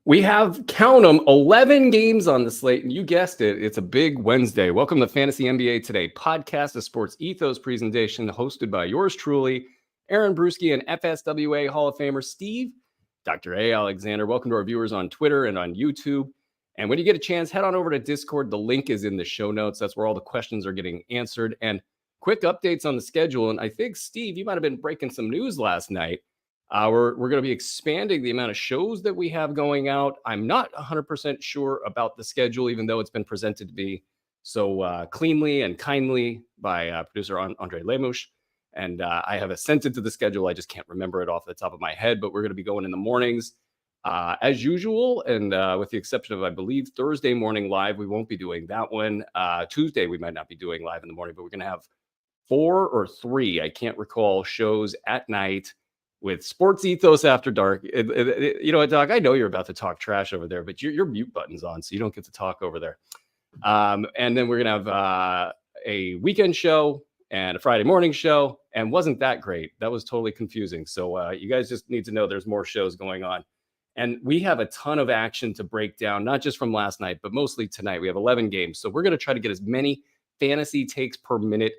We have, count them, 11 games on the slate, and you guessed it, it's a big Wednesday. Welcome to Fantasy NBA Today podcast, a sports ethos presentation hosted by yours truly, Aaron Bruski, and FSWA Hall of Famer Steve, Dr. A. Alexander. Welcome to our viewers on Twitter and on YouTube. And when you get a chance, head on over to Discord. The link is in the show notes. That's where all the questions are getting answered. And quick updates on the schedule. And I think, Steve, you might have been breaking some news last night. We're going to be expanding the amount of shows that we have going out. I'm not 100% sure about the schedule, even though it's been presented to me so cleanly and kindly by producer Andre Lemush. And I have assented to the schedule. I just can't remember it off the top of my head, but we're going to be going in the mornings as usual. And with the exception of, I believe, Thursday morning live, we won't be doing that one. Tuesday, we might not be doing live in the morning, but we're going to have 4 or 3, I can't recall, shows at night with Sports Ethos After Dark. You know what, Doc? I know you're about to talk trash over there, but your mute button's on, so you don't get to talk over there. And then we're going to have a weekend show and a Friday morning show. And wasn't that great? That was totally confusing. So you guys just need to know there's more shows going on. And we have a ton of action to break down, not just from last night, but mostly tonight. We have 11 games. So we're going to try to get as many fantasy takes per minute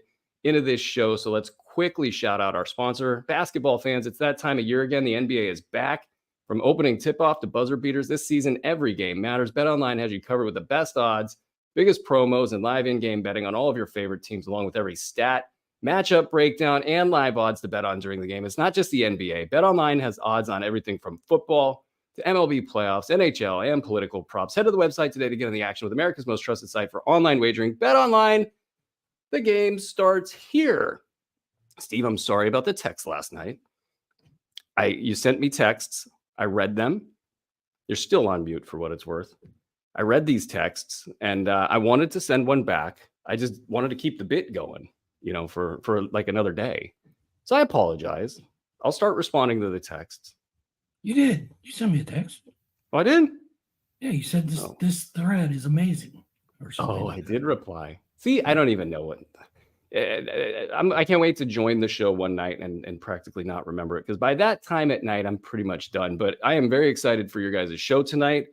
into this show. So let's quickly shout out our sponsor, basketball fans. It's that time of year again. The NBA is back. From opening tip-off to buzzer beaters this season, every game matters. BetOnline has you covered with the best odds, biggest promos, and live in-game betting on all of your favorite teams, along with every stat, matchup breakdown, and live odds to bet on during the game. It's not just the NBA. BetOnline has odds on everything from football to MLB playoffs, NHL, and political props. Head to the website today to get in the action with America's most trusted site for online wagering. BetOnline. The game starts here. Steve, I'm sorry about the text last night. You sent me texts. I read them. You're still on mute for what it's worth. I read these texts and I wanted to send one back. I just wanted to keep the bit going, for like another day. So I apologize. I'll start responding to the texts. You did. You sent me a text. Oh, I did? Yeah, you said this thread is amazing. Or something. I did reply. See, I don't even know what. I can't wait to join the show one night and practically not remember it, because by that time at night, I'm pretty much done. But I am very excited for your guys' show tonight.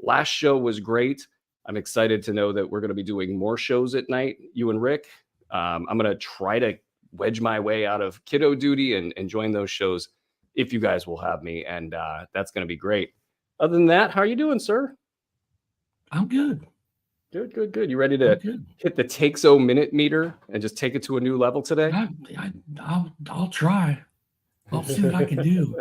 Last show was great. I'm excited to know that we're going to be doing more shows at night, you and Rick. I'm going to try to wedge my way out of kiddo duty and join those shows if you guys will have me. And that's going to be great. Other than that, how are you doing, sir? I'm good. Good. You ready to hit the take-so minute meter and just take it to a new level today? I'll try. I'll see what I can do.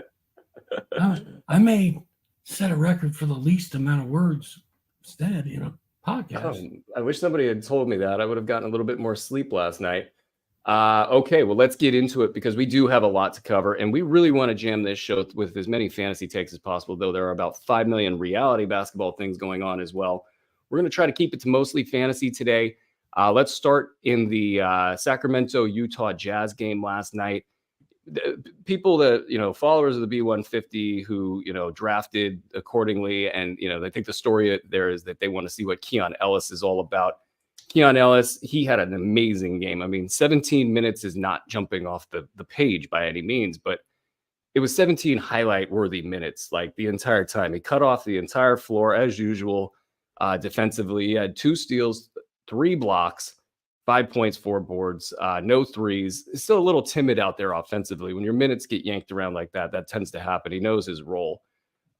I may set a record for the least amount of words instead in a podcast. I wish somebody had told me that. I would have gotten a little bit more sleep last night. Okay, well, let's get into it because we do have a lot to cover, and we really want to jam this show with as many fantasy takes as possible, though there are about 5 million reality basketball things going on as well. We're going to try to keep it to mostly fantasy today. Let's start in the Sacramento-Utah Jazz game last night. People that, followers of the B150 who, drafted accordingly. And, I think the story there is that they want to see what Keon Ellis is all about. Keon Ellis, he had an amazing game. I mean, 17 minutes is not jumping off the page by any means, but it was 17 highlight-worthy minutes, like the entire time. He cut off the entire floor as usual. Defensively, he had 2 steals, 3 blocks, 5 points, 4 boards, no threes. It's still a little timid out there offensively. When your minutes get yanked around like that, that tends to happen. He knows his role.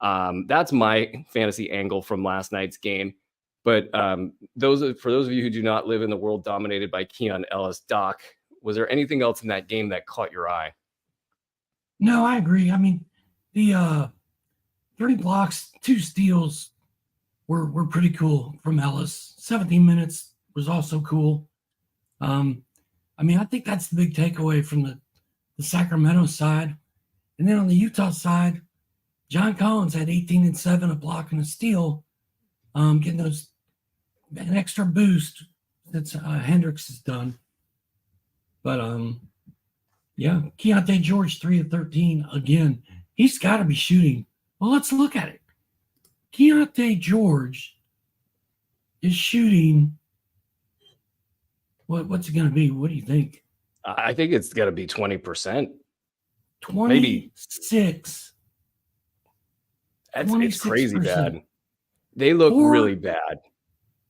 That's my fantasy angle from last night's game. But for those of you who do not live in the world dominated by Keon Ellis, Doc, was there anything else in that game that caught your eye? No, I agree. I mean, the 3 blocks, 2 steals were pretty cool from Ellis. 17 minutes was also cool. I think that's the big takeaway from the Sacramento side. And then on the Utah side, John Collins had 18 and 7, a block and a steal, getting an extra boost that Hendricks has done. But Keontae George 3 of 13 again. He's got to be shooting. Well, let's look at it. Keontae George is shooting. What's it going to be? What do you think? I think it's got to be 20%. 26. It's crazy 26%. bad. They look really bad.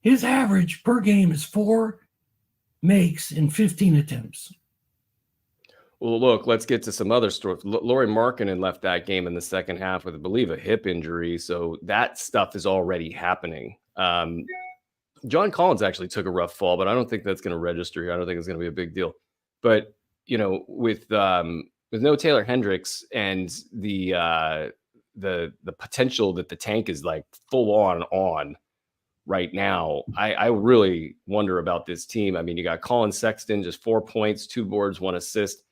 His average per game is 4 makes in 15 attempts. Well, look, let's get to some other stories. Lauri Markkanen left that game in the second half with, I believe, a hip injury. So that stuff is already happening. John Collins actually took a rough fall, but I don't think that's going to register here. I don't think it's going to be a big deal. But, with no Taylor Hendricks and the potential that the tank is like full on right now, I really wonder about this team. I mean, you got Colin Sexton, just 4 points, 2 boards, 1 assist,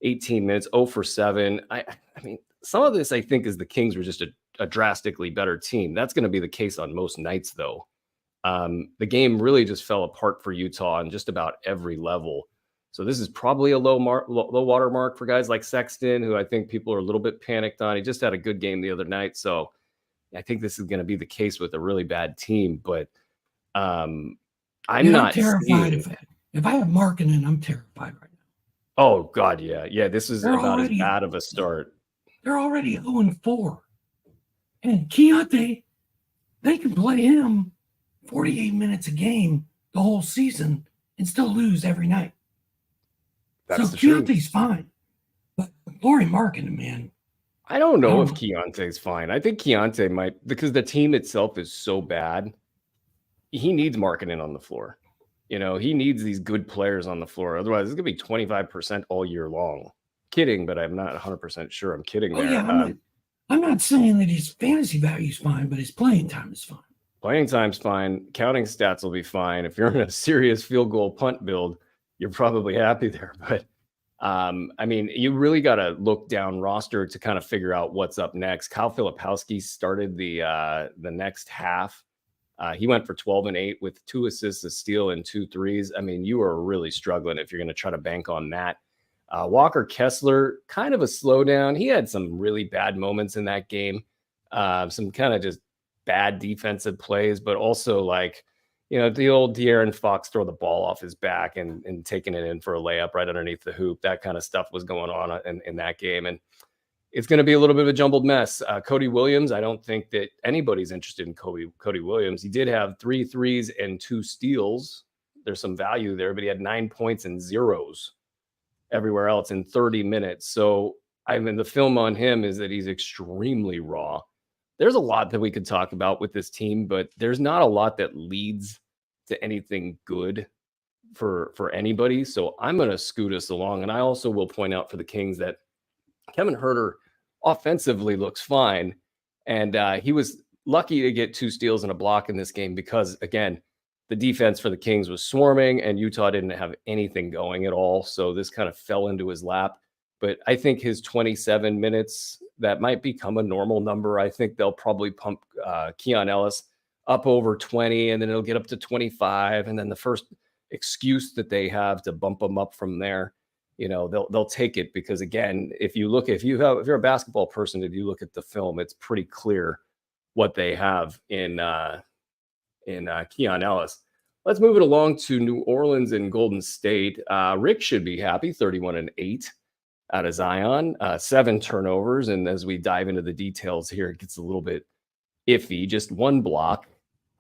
18 minutes, 0 for 7. I mean, some of this, I think, is the Kings were just a drastically better team. That's going to be the case on most nights, though. The game really just fell apart for Utah on just about every level. So this is probably a low water mark for guys like Sexton, who I think people are a little bit panicked on. He just had a good game the other night. So I think this is going to be the case with a really bad team. But I'm not terrified. If I have Markkanen, I'm terrified right now. Oh, God, yeah. Yeah, this is about as bad of a start. They're already 0-4. And Keontae, they can play him 48 minutes a game the whole season and still lose every night. That's so Keontae's fine. But Lauri Markkanen, man. I don't know if Keontae's fine. I think Keontae might, because the team itself is so bad. He needs Markkanen on the floor. He needs these good players on the floor. Otherwise, it's going to be 25% all year long. Kidding, but I'm not 100% sure. I'm kidding there. Yeah, I'm not saying that his fantasy value is fine, but his playing time is fine. Playing time's fine. Counting stats will be fine. If you're in a serious field goal punt build, you're probably happy there. But, I mean, you really got to look down roster to kind of figure out what's up next. Kyle Filipowski started the next half. He went for 12 and 8 with 2 assists, a steal, and 2 threes. I mean, you are really struggling if you're going to try to bank on that. Walker Kessler, kind of a slowdown. He had some really bad moments in that game. Some kind of just bad defensive plays, but also the old De'Aaron Fox throw the ball off his back and taking it in for a layup right underneath the hoop. That kind of stuff was going on in that game. And it's going to be a little bit of a jumbled mess. Cody Williams, I don't think that anybody's interested in Cody Williams. He did have 3 threes and 2 steals. There's some value there, but he had 9 points and zeros everywhere else in 30 minutes. So, the film on him is that he's extremely raw. There's a lot that we could talk about with this team, but there's not a lot that leads to anything good for anybody. So I'm going to scoot us along. And I also will point out for the Kings that Kevin Huerter offensively looks fine. And he was lucky to get 2 steals and a block in this game because, again, the defense for the Kings was swarming and Utah didn't have anything going at all. So this kind of fell into his lap. But I think his 27 minutes, that might become a normal number. I think they'll probably pump Keon Ellis up over 20, and then it'll get up to 25. And then the first excuse that they have to bump them up from there, they'll take it because, again, if you're a basketball person, if you look at the film, it's pretty clear what they have in Keon Ellis. Let's move it along to New Orleans and Golden State. Rick should be happy, 31 and 8 out of Zion, 7 turnovers. And as we dive into the details here, it gets a little bit iffy. Just 1 block.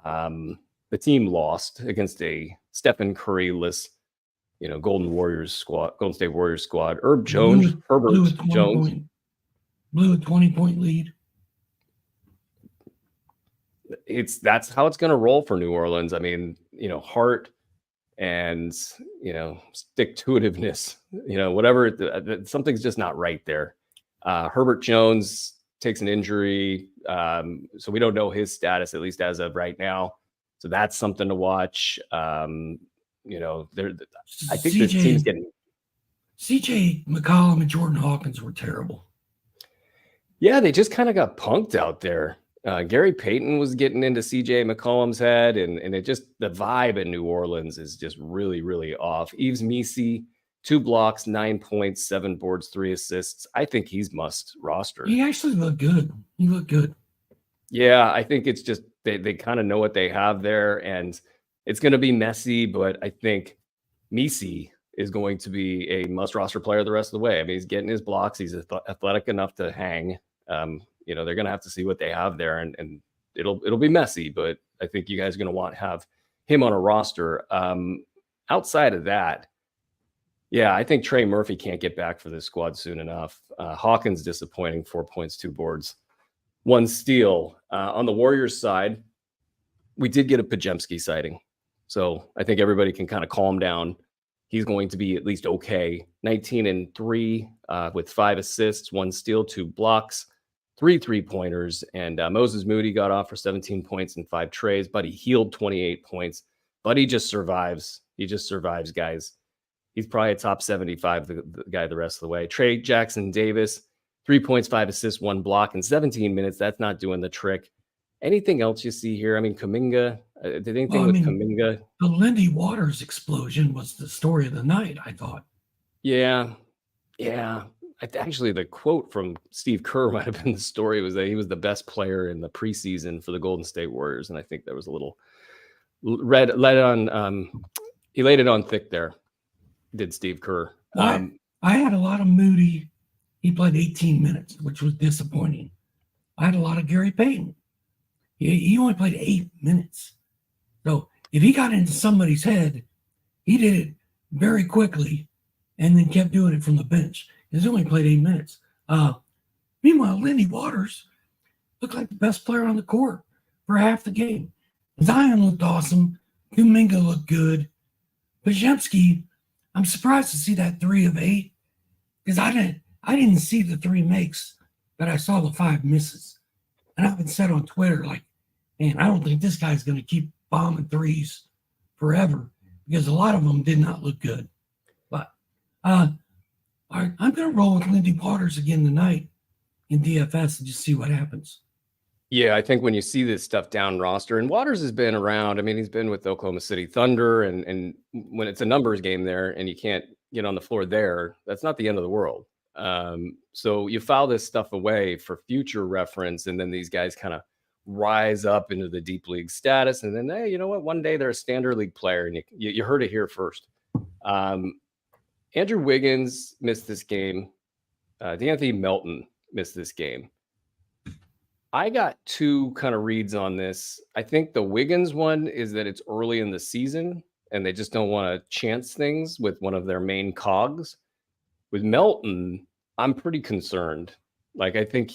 The team lost against a Stephen Curry-less, Golden State Warriors squad. Herbert Jones. Blew a 20-point lead. That's how it's going to roll for New Orleans. I mean, Hart and, stick-to-itiveness, whatever, something's just not right there. Herbert Jones takes an injury. So we don't know his status, at least as of right now. So that's something to watch. I think this team's getting. CJ McCollum and Jordan Hawkins were terrible. Yeah, they just kind of got punked out there. Gary Payton was getting into CJ McCollum's head, and it just, the vibe in New Orleans is just really, really off. Yves Missi, 2 blocks, 9 points, 7 boards, 3 assists. I think he's must roster. He actually looked good. He looked good. Yeah, I think it's just they kind of know what they have there, and it's going to be messy, but I think Missi is going to be a must roster player the rest of the way. I mean, he's getting his blocks. He's athletic enough to hang. you know, they're going to have to see what they have there, and it'll be messy, but I think you guys are going to want to have him on a roster. Outside of that, yeah, I think Trey Murphy can't get back for this squad soon enough. Hawkins disappointing, 4 points, 2 boards, 1 steal. On the Warriors side, we did get a Pajemski sighting. So I think everybody can kind of calm down. He's going to be at least okay. 19-3 with 5 assists, 1 steal, 2 blocks, 3 3-pointers. And Moses Moody got off for 17 points and 5 trays. Buddy Hield 28 points. Buddy just survives. He just survives, guys. He's probably a top 75 the guy the rest of the way. Trey Jackson Davis, 3 points, 5 assists, 1 block in 17 minutes. That's not doing the trick. Anything else you see here? I mean, Kuminga, did anything with Kuminga? The Lindy Waters explosion was the story of the night, I thought. Yeah. Actually, the quote from Steve Kerr might have been the story, was that he was the best player in the preseason for the Golden State Warriors. And I think there was a little he laid it on thick there, did Steve Kerr. I had a lot of Moody. He played 18 minutes, which was disappointing. I had a lot of Gary Payton. He only played 8 minutes. So if he got into somebody's head, he did it very quickly and then kept doing it from the bench. He's only played 8 minutes. Meanwhile, Lindy Waters looked like the best player on the court for half the game. Zion looked awesome. Kuminga looked good. Pajemski, I'm surprised to see that 3 of 8 because I didn't see the 3 makes, but I saw the 5 misses. And I've been said on Twitter, like, man, I don't think this guy's going to keep bombing threes forever because a lot of them did not look good. But I'm going to roll with Lindy Waters again tonight in DFS and just see what happens. Yeah, I think when you see this stuff down roster, and Waters has been around, I mean, he's been with the Oklahoma City Thunder, and when it's a numbers game there and you can't get on the floor there, that's not the end of the world. So you file this stuff away for future reference, and then these guys kind of rise up into the deep league status, and then, hey, you know what? One day they're a standard league player, and you heard it here first. Andrew Wiggins missed this game. D'Anthony Melton missed this game. I got 2 kind of reads on this. I think the Wiggins one is that it's early in the season and they just don't want to chance things with one of their main cogs. With Melton, I'm pretty concerned. Like, I think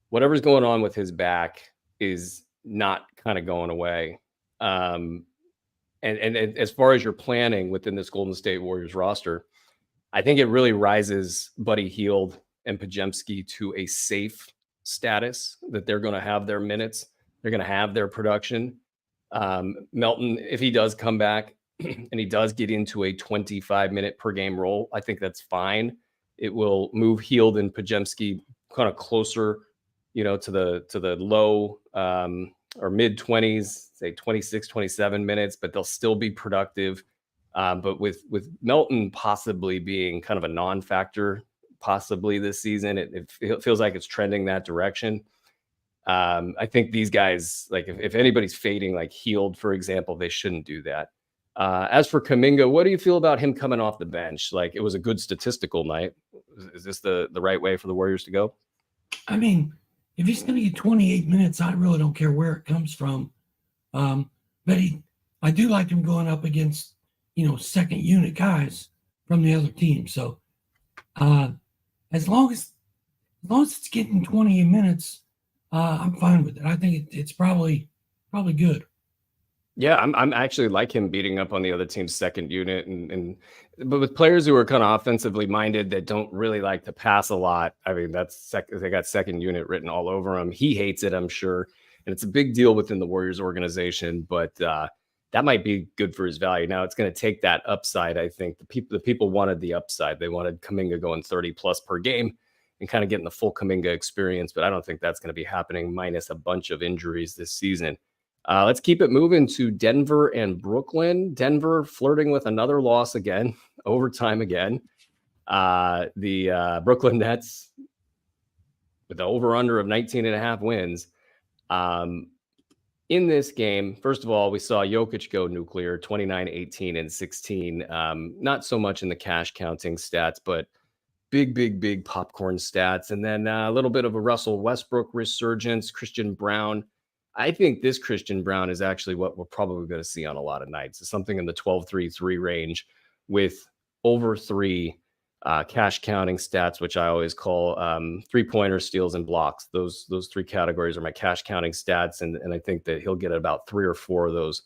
whatever's going on with his back is not kind of going away. And as far as your planning within this Golden State Warriors roster, I think it really rises Buddy Hield and Pajemski to a safe status that they're going to have their minutes. They're going to have their production. Melton, if he does come back and he does get into a 25-minute per game role, I think that's fine. It will move Hield and Pajemski kind of closer, you know, to the low or mid 20s, say 26, 27 minutes, but they'll still be productive. But with Melton possibly being kind of a non-factor possibly this season, it feels like it's trending that direction. I think these guys, like if anybody's fading like Hield, for example, they shouldn't do that. As for Kuminga, what do you feel about him coming off the bench? Like, it was a good statistical night. Is this the right way for the Warriors to go? I mean, if he's going to get 28 minutes, I really don't care where it comes from. But I do like him going up against, you know, second unit guys from the other team. So as long as it's getting 28 minutes, I'm fine with it. I think it's probably good. Yeah, I'm actually like him beating up on the other team's second unit, but with players who are kind of offensively minded that don't really like to pass a lot. I mean, they got second unit written all over him. He hates it, I'm sure, and it's a big deal within the Warriors organization. But that might be good for his value. Now it's going to take that upside. I think the people wanted the upside. They wanted Kuminga going 30 plus per game and kind of getting the full Kuminga experience. But I don't think that's going to be happening, minus a bunch of injuries this season. Let's keep it moving to Denver and Brooklyn. Denver flirting with another loss again, overtime again. The Brooklyn Nets with the over-under of 19.5 wins. In this game, first of all, we saw Jokic go nuclear, 29, 18, and 16. Not so much in the cash counting stats, but big popcorn stats. And then a little bit of a Russell Westbrook resurgence. Christian Brown. I think this Christian Brown is actually what we're probably going to see on a lot of nights. It's something in the 12-3-3 range with over 3 cash counting stats, which I always call 3-pointers, steals, and blocks. Those 3 categories are my cash counting stats. And I think that he'll get about 3 or 4 of those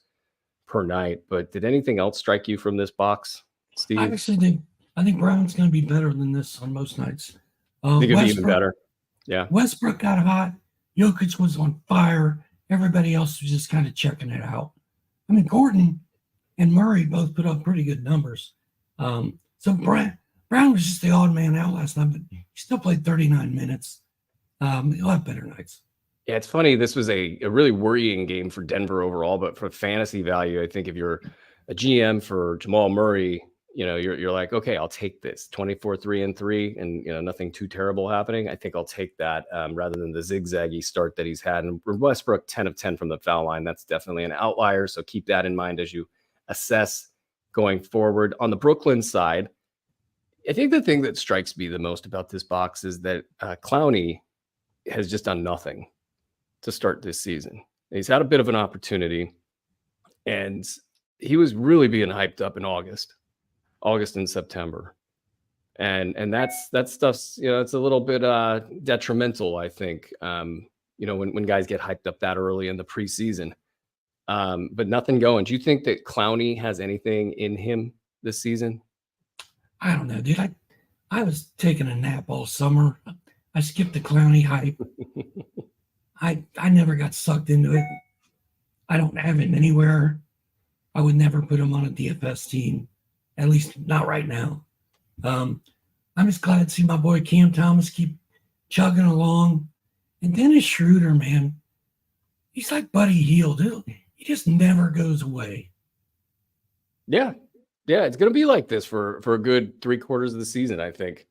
per night. But did anything else strike you from this box, Steve? I think Brown's going to be better than this on most nights. I think it'll be even better. Yeah. Westbrook got hot. Jokic was on fire. Everybody else was just kind of checking it out. I mean, Gordon and Murray both put up pretty good numbers. So Brown was just the odd man out last night, but he still played 39 minutes. He'll have better nights. Yeah, it's funny. This was a really worrying game for Denver overall, but for fantasy value, I think if you're a GM for Jamal Murray, you're like, okay, I'll take this 24-3-3 and nothing too terrible happening. I think I'll take that rather than the zigzaggy start that he's had. And Westbrook 10 of 10 from the foul line. That's definitely an outlier. So keep that in mind as you assess going forward. On the Brooklyn side, I think the thing that strikes me the most about this box is that Clowney has just done nothing to start this season. He's had a bit of an opportunity, and he was really being hyped up in August and September. And that stuff's, it's a little bit detrimental, I think, when guys get hyped up that early in the preseason. But nothing going. Do you think that Clowney has anything in him this season? I don't know, dude. I was taking a nap all summer. I skipped the Clowney hype. I never got sucked into it. I don't have him anywhere. I would never put him on a DFS team, at least not right now. I'm just glad to see my boy Cam Thomas keep chugging along. And Dennis Schroeder, man, he's like Buddy Hield. He just never goes away. Yeah, it's going to be like this for a good 3/4 of the season, I think.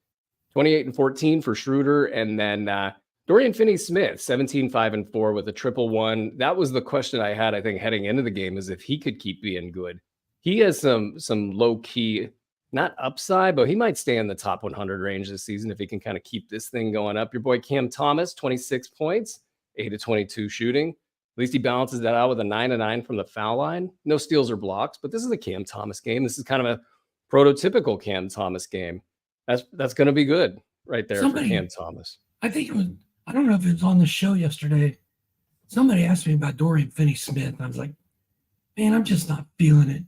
28-14 for Schroeder, and then Dorian Finney-Smith, 17-5-4 with a 111. That was the question I had, I think, heading into the game, is if he could keep being good. He has some low-key, not upside, but he might stay in the top 100 range this season if he can kind of keep this thing going up. Your boy Cam Thomas, 26 points, 8-22 shooting. At least he balances that out with a 9-9 from the foul line. No steals or blocks, but this is a Cam Thomas game. This is kind of a prototypical Cam Thomas game. That's going to be good right there for Cam Thomas. I think it was, I don't know if it was on the show yesterday. Somebody asked me about Dorian Finney-Smith. I was like, man, I'm just not feeling it.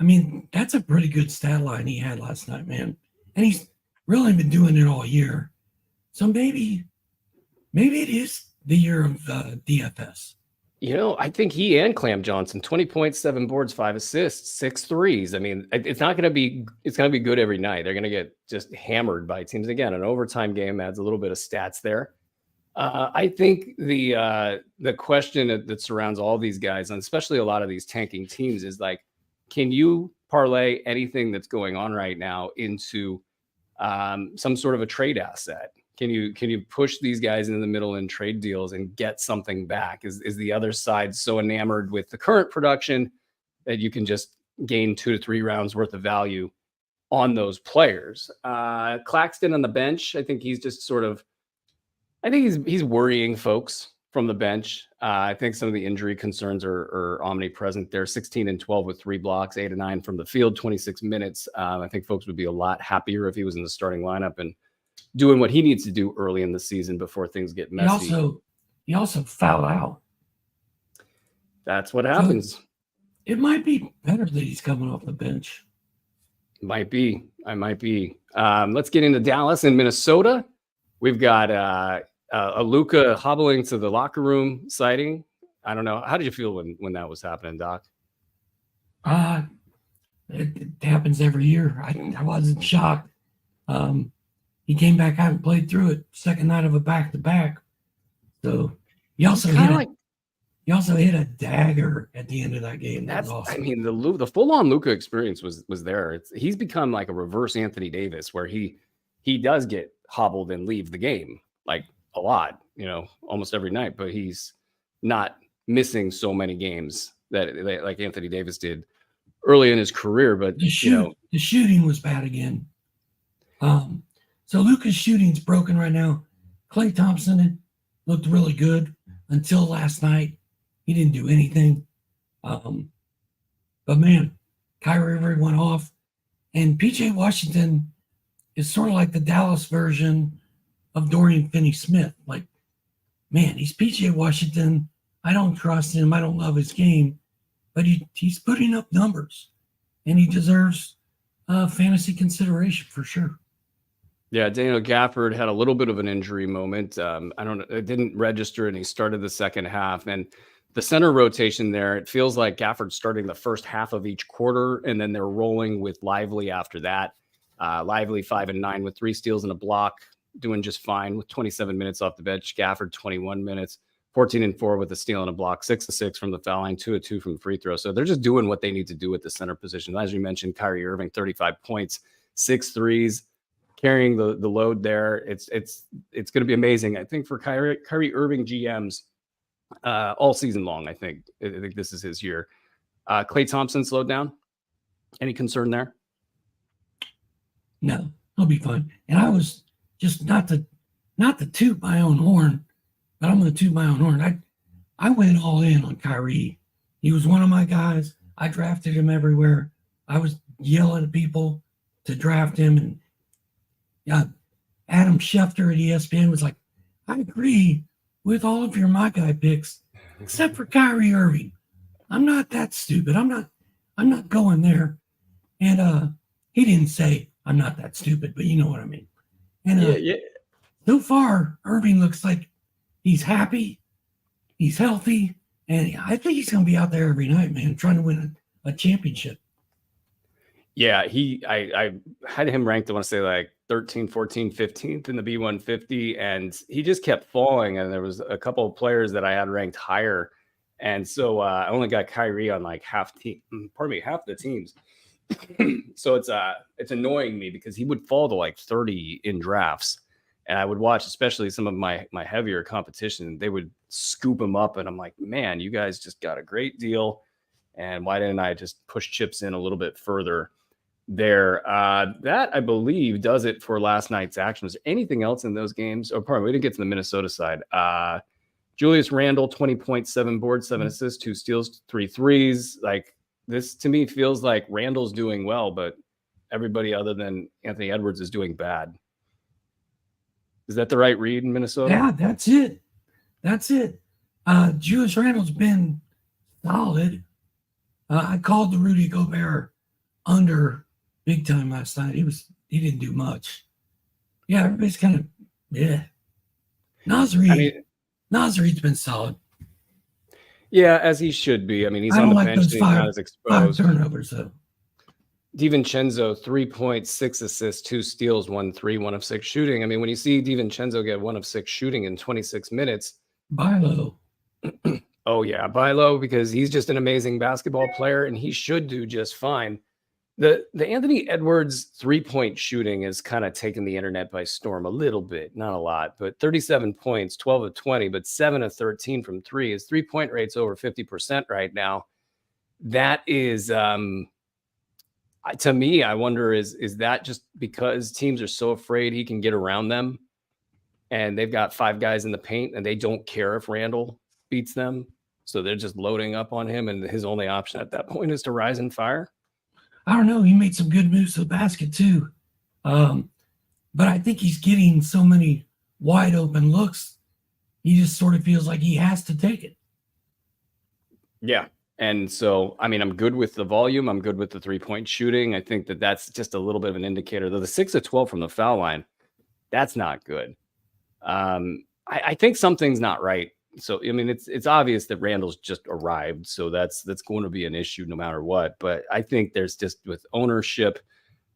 I mean, that's a pretty good stat line he had last night, man. And he's really been doing it all year. So maybe it is the year of DFS. I think he and Clam Johnson, 20 points, 7 boards, 5 assists, 6 threes. I mean, it's going to be good every night. They're going to get just hammered by teams. Again, an overtime game adds a little bit of stats there. I think the question that surrounds all these guys, and especially a lot of these tanking teams, is like, can you parlay anything that's going on right now into some sort of a trade asset? Can you push these guys into the middle in trade deals and get something back? Is the other side so enamored with the current production that you can just gain 2 to 3 rounds worth of value on those players? Claxton on the bench, I think he's just he's worrying folks from the bench. I think some of the injury concerns are omnipresent there. 16-12 with 3 blocks, 8-9 from the field, 26 minutes. I think folks would be a lot happier if he was in the starting lineup and doing what he needs to do early in the season before things get messy. He also fouled out. That's what happens. So it might be better that he's coming off the bench. Might be. Let's get into Dallas and Minnesota. We've got a Luka hobbling to the locker room sighting. I don't know. How did you feel when that was happening, Doc? It happens every year. I wasn't shocked. He came back out and played through it. Second night of a back-to-back. So he also hit a dagger at the end of that game. That's awesome. I mean, the full-on Luka experience was there. He's become like a reverse Anthony Davis, where he does get hobbled and leave the game like a lot, almost every night. But he's not missing so many games that like Anthony Davis did early in his career. But the shooting was bad again. So Luka's shooting's broken right now. Klay Thompson looked really good until last night. He didn't do anything. But man, Kyrie Irving went off. And PJ Washington is sort of like the Dallas version of Dorian Finney-Smith. Like, man, he's PJ Washington. I don't trust him. I don't love his game. But he's putting up numbers. And he deserves fantasy consideration for sure. Yeah, Daniel Gafford had a little bit of an injury moment. It didn't register, and he started the second half. And the center rotation there, it feels like Gafford's starting the first half of each quarter, and then they're rolling with Lively after that. Lively 5 and 9 with 3 steals and a block, doing just fine with 27 minutes off the bench. Gafford 21 minutes, 14 and 4 with a steal and a block, 6 of 6 from the foul line, 2 of 2 from free throw. So they're just doing what they need to do at the center position. As you mentioned, Kyrie Irving 35 points, 6 threes. Carrying the load there. It's going to be amazing, I think, for Kyrie Irving GMs all season long. I think this is his year. Klay Thompson slowed down. Any concern there? No, he'll be fine. And I was just not to toot my own horn, but I'm going to toot my own horn. I went all in on Kyrie. He was one of my guys. I drafted him everywhere. I was yelling at people to draft him, and Adam Schefter at ESPN was like, I agree with all of your my guy picks, except for Kyrie Irving. I'm not that stupid. I'm not going there. And he didn't say I'm not that stupid, but you know what I mean. And so far, Irving looks like he's happy, he's healthy, and I think he's going to be out there every night, man, trying to win a championship. Yeah, I had him ranked, I want to say like 13, 14, 15th in the B150, and he just kept falling. And there was a couple of players that I had ranked higher. And so I only got Kyrie on like half the teams. So it's annoying me because he would fall to like 30 in drafts. And I would watch, especially some of my heavier competition, they would scoop him up. And I'm like, man, you guys just got a great deal. And why didn't I just push chips in a little bit further there? That, I believe, does it for last night's action. Was there anything else in those games? Oh, pardon me, we didn't get to the Minnesota side. Julius Randle, 20.7 boards, 7 assists, 2 steals, 3 threes. Like, this to me feels like Randle's doing well, but everybody other than Anthony Edwards is doing bad. Is that the right read in Minnesota? Yeah, that's it. Julius Randle's been solid. I called the Rudy Gobert under big time last night. He didn't do much. Yeah, everybody's kind of Naz Reid's been solid. Yeah, as he should be. I mean, he's on the bench. He's not as exposed. 5 turnovers though. DiVincenzo, 3.6 assists, 2 steals, 1 3, 1 of 6 shooting. I mean, when you see DiVincenzo get 1 of 6 shooting in 26 minutes, buy low. Oh yeah, buy low, because he's just an amazing basketball player and he should do just fine. The Anthony Edwards 3-point shooting has kind of taken the internet by storm a little bit, not a lot, but 37 points, 12 of 20, but 7 of 13 from 3. His 3-point rate's over 50% right now. That is, to me, I wonder, is that just because teams are so afraid he can get around them and they've got 5 guys in the paint and they don't care if Randle beats them? So they're just loading up on him, and his only option at that point is to rise and fire? I don't know. He made some good moves to the basket too. But I think he's getting so many wide open looks. He just sort of feels like he has to take it. Yeah. And so, I mean, I'm good with the volume. I'm good with the 3-point shooting. I think that's just a little bit of an indicator, though. The 6 of 12 from the foul line, that's not good. I think something's not right. So, I mean, it's obvious that Randle's just arrived. So that's going to be an issue no matter what. But I think there's just, with ownership,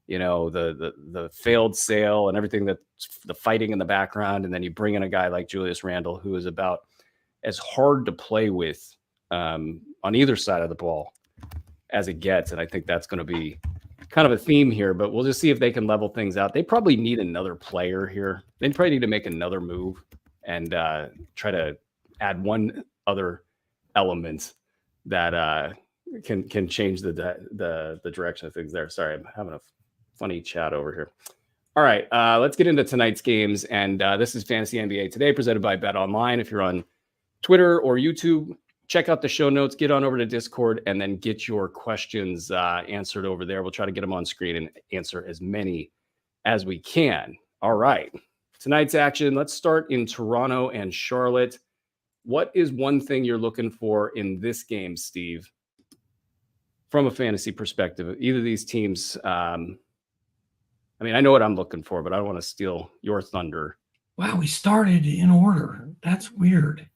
the failed sale and everything, that the fighting in the background. And then you bring in a guy like Julius Randle, who is about as hard to play with on either side of the ball as it gets. And I think that's going to be kind of a theme here, but we'll just see if they can level things out. They probably need another player here. They probably need to make another move and try to add one other element that can change the direction of things there. Sorry, I'm having a funny chat over here. All right, let's get into tonight's games. And this is Fantasy NBA Today, presented by Bet Online. If you're on Twitter or YouTube, check out the show notes, get on over to Discord, and then get your questions answered over there. We'll try to get them on screen and answer as many as we can. All right, tonight's action. Let's start in Toronto and Charlotte. What is one thing you're looking for in this game, Steve, from a fantasy perspective? Either of these teams, I mean, I know what I'm looking for, but I don't want to steal your thunder. Wow, we started in order. That's weird.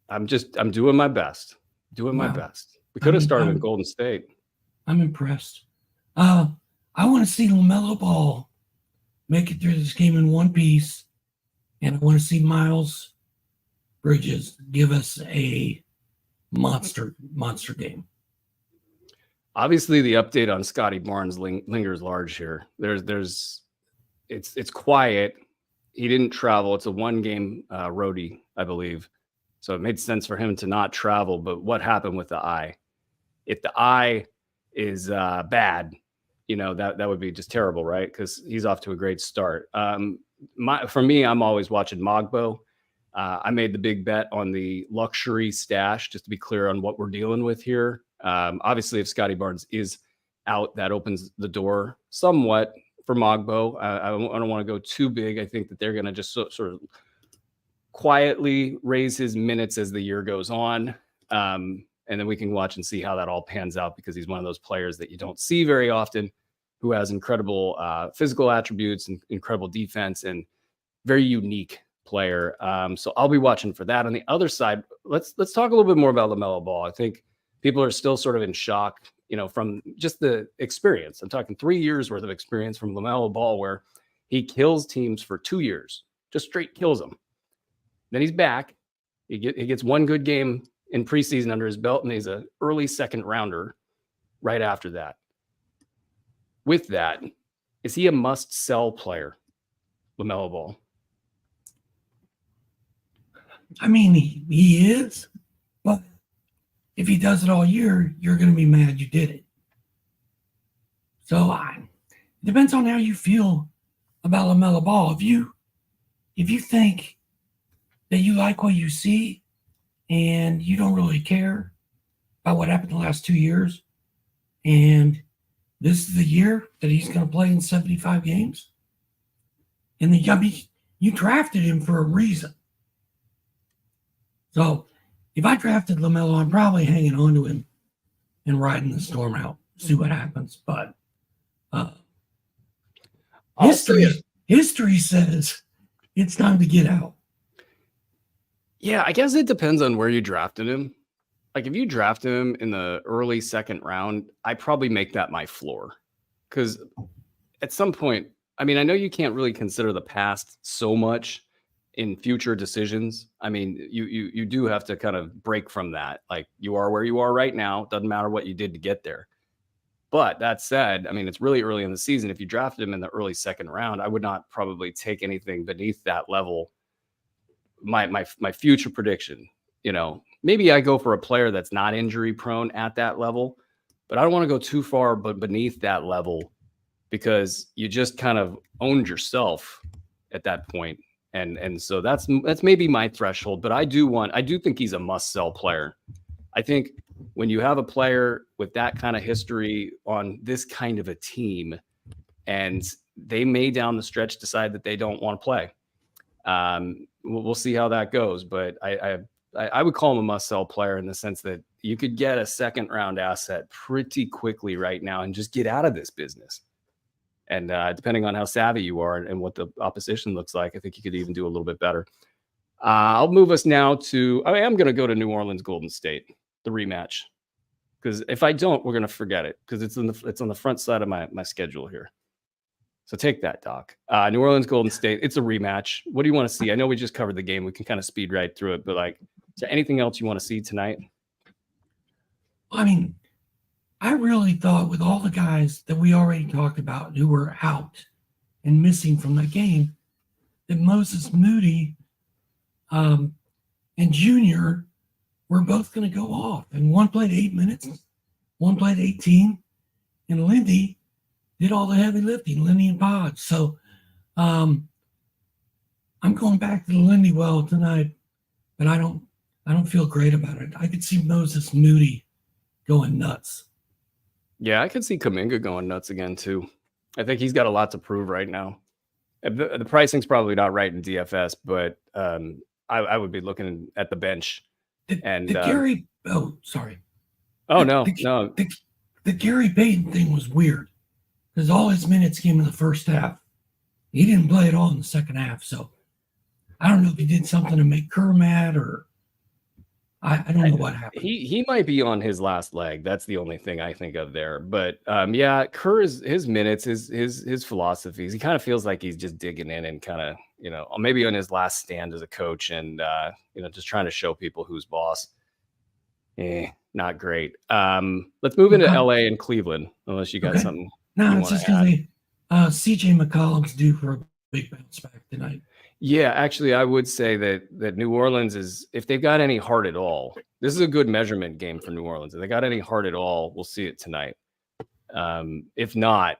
I'm doing my best. My best. We could have started with Golden State. I'm impressed. I want to see LaMelo Ball make it through this game in one piece, and I want to see Miles Bridges give us a monster game. Obviously, the update on Scotty Barnes lingers large here. It's quiet. He didn't travel. It's a one-game roadie, I believe. So it made sense for him to not travel. But what happened with the eye? If the eye is bad, that would be just terrible, right? Because he's off to a great start. For me, I'm always watching Mogbo. I made the big bet on the luxury stash, just to be clear on what we're dealing with here. Obviously, if Scotty Barnes is out, that opens the door somewhat for Mogbo. I don't want to go too big. I think that they're going to just sort of quietly raise his minutes as the year goes on. And then we can watch and see how that all pans out, because he's one of those players that you don't see very often, who has incredible physical attributes and incredible defense and very unique player. So I'll be watching for that. On the other side, let's talk a little bit more about LaMelo Ball. I think people are still sort of in shock, from just the experience. I'm talking 3 years worth of experience from LaMelo Ball, where he kills teams for 2 years, just straight kills them. Then he's back. He gets one good game in preseason under his belt, and he's an early second rounder right after that. With that, is he a must-sell player, LaMelo Ball? I mean, he is, but if he does it all year, you're going to be mad you did it. So it depends on how you feel about LaMelo Ball. If you think that you like what you see and you don't really care about what happened the last 2 years, and this is the year that he's going to play in 75 games, and you drafted him for a reason. So if I drafted LaMelo, I'm probably hanging on to him and riding the storm out, see what happens. But history says it's time to get out. Yeah, I guess it depends on where you drafted him. Like if you drafted him in the early second round, I probably make that my floor. Because at some point, I mean, I know you can't really consider the past so much in future decisions. I mean, you do have to kind of break from that. Like, you are where you are right now. Doesn't matter what you did to get there. But that said, I mean, it's really early in the season. If you drafted him in the early second round, I would not probably take anything beneath that level. My future prediction, maybe I go for a player that's not injury prone at that level, but I don't want to go too far but beneath that level, because you just kind of owned yourself at that point. And so that's maybe my threshold, but I do think he's a must sell player. I think when you have a player with that kind of history on this kind of a team, and they may down the stretch decide that they don't want to play, we'll see how that goes. But I would call him a must sell player in the sense that you could get a second round asset pretty quickly right now and just get out of this business. And depending on how savvy you are and what the opposition looks like, I think you could even do a little bit better. I'll move us now to, I am going to go to New Orleans, Golden State, the rematch. Because if I don't, we're going to forget it, because it's on the front side of my schedule here. So take that, Doc. New Orleans, Golden State, it's a rematch. What do you want to see? I know we just covered the game. We can kind of speed right through it. But, is there anything else you want to see tonight? I mean, I really thought with all the guys that we already talked about who were out and missing from that game, that Moses Moody and Junior were both going to go off. And one played 8 minutes, one played 18, and Lindy did all the heavy lifting, Lindy and Pod. So I'm going back to the Lindy well tonight, but I don't feel great about it. I could see Moses Moody going nuts. Yeah, I could see Kuminga going nuts again too. I think he's got a lot to prove right now. The pricing's probably not right in DFS, but I would be looking at the bench. And Gary, oh, sorry. Oh, no. The Gary Payton thing was weird because all his minutes came in the first half. He didn't play at all in the second half. So I don't know if he did something to make Kerr mad or I don't know what happened. He might be on his last leg. That's the only thing I think of there. But yeah, Kerr's his minutes, his philosophies. He kind of feels like he's just digging in and kind of, maybe on his last stand as a coach and just trying to show people who's boss. Not great. Let's move into LA and Cleveland, unless you got something. No, it's just going to be CJ McCollum's due for a big bounce back tonight. Yeah, actually, I would say that New Orleans is, if they've got any heart at all, this is a good measurement game for New Orleans. If they got any heart at all, we'll see it tonight. If not,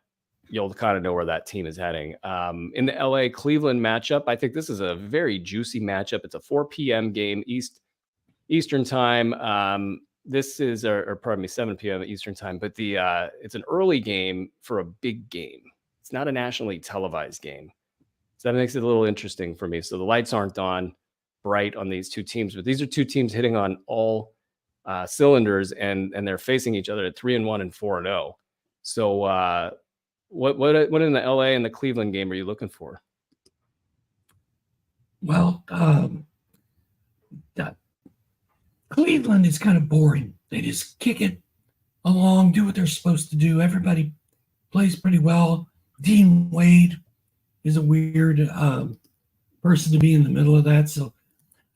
you'll kind of know where that team is heading. In the LA Cleveland matchup, I think this is a very juicy matchup. It's a 4 p.m. game Eastern time. This is, or pardon me, 7 p.m. Eastern time, but it's an early game for a big game. It's not a nationally televised game. So that makes it a little interesting for me. So the lights aren't on bright on these two teams, but these are two teams hitting on all cylinders, and they're facing each other at 3-1 and 4-0. So what in the LA and the Cleveland game are you looking for? Well, Cleveland is kind of boring. They just kick it along, do what they're supposed to do. Everybody plays pretty well. Dean Wade is a weird person to be in the middle of that. So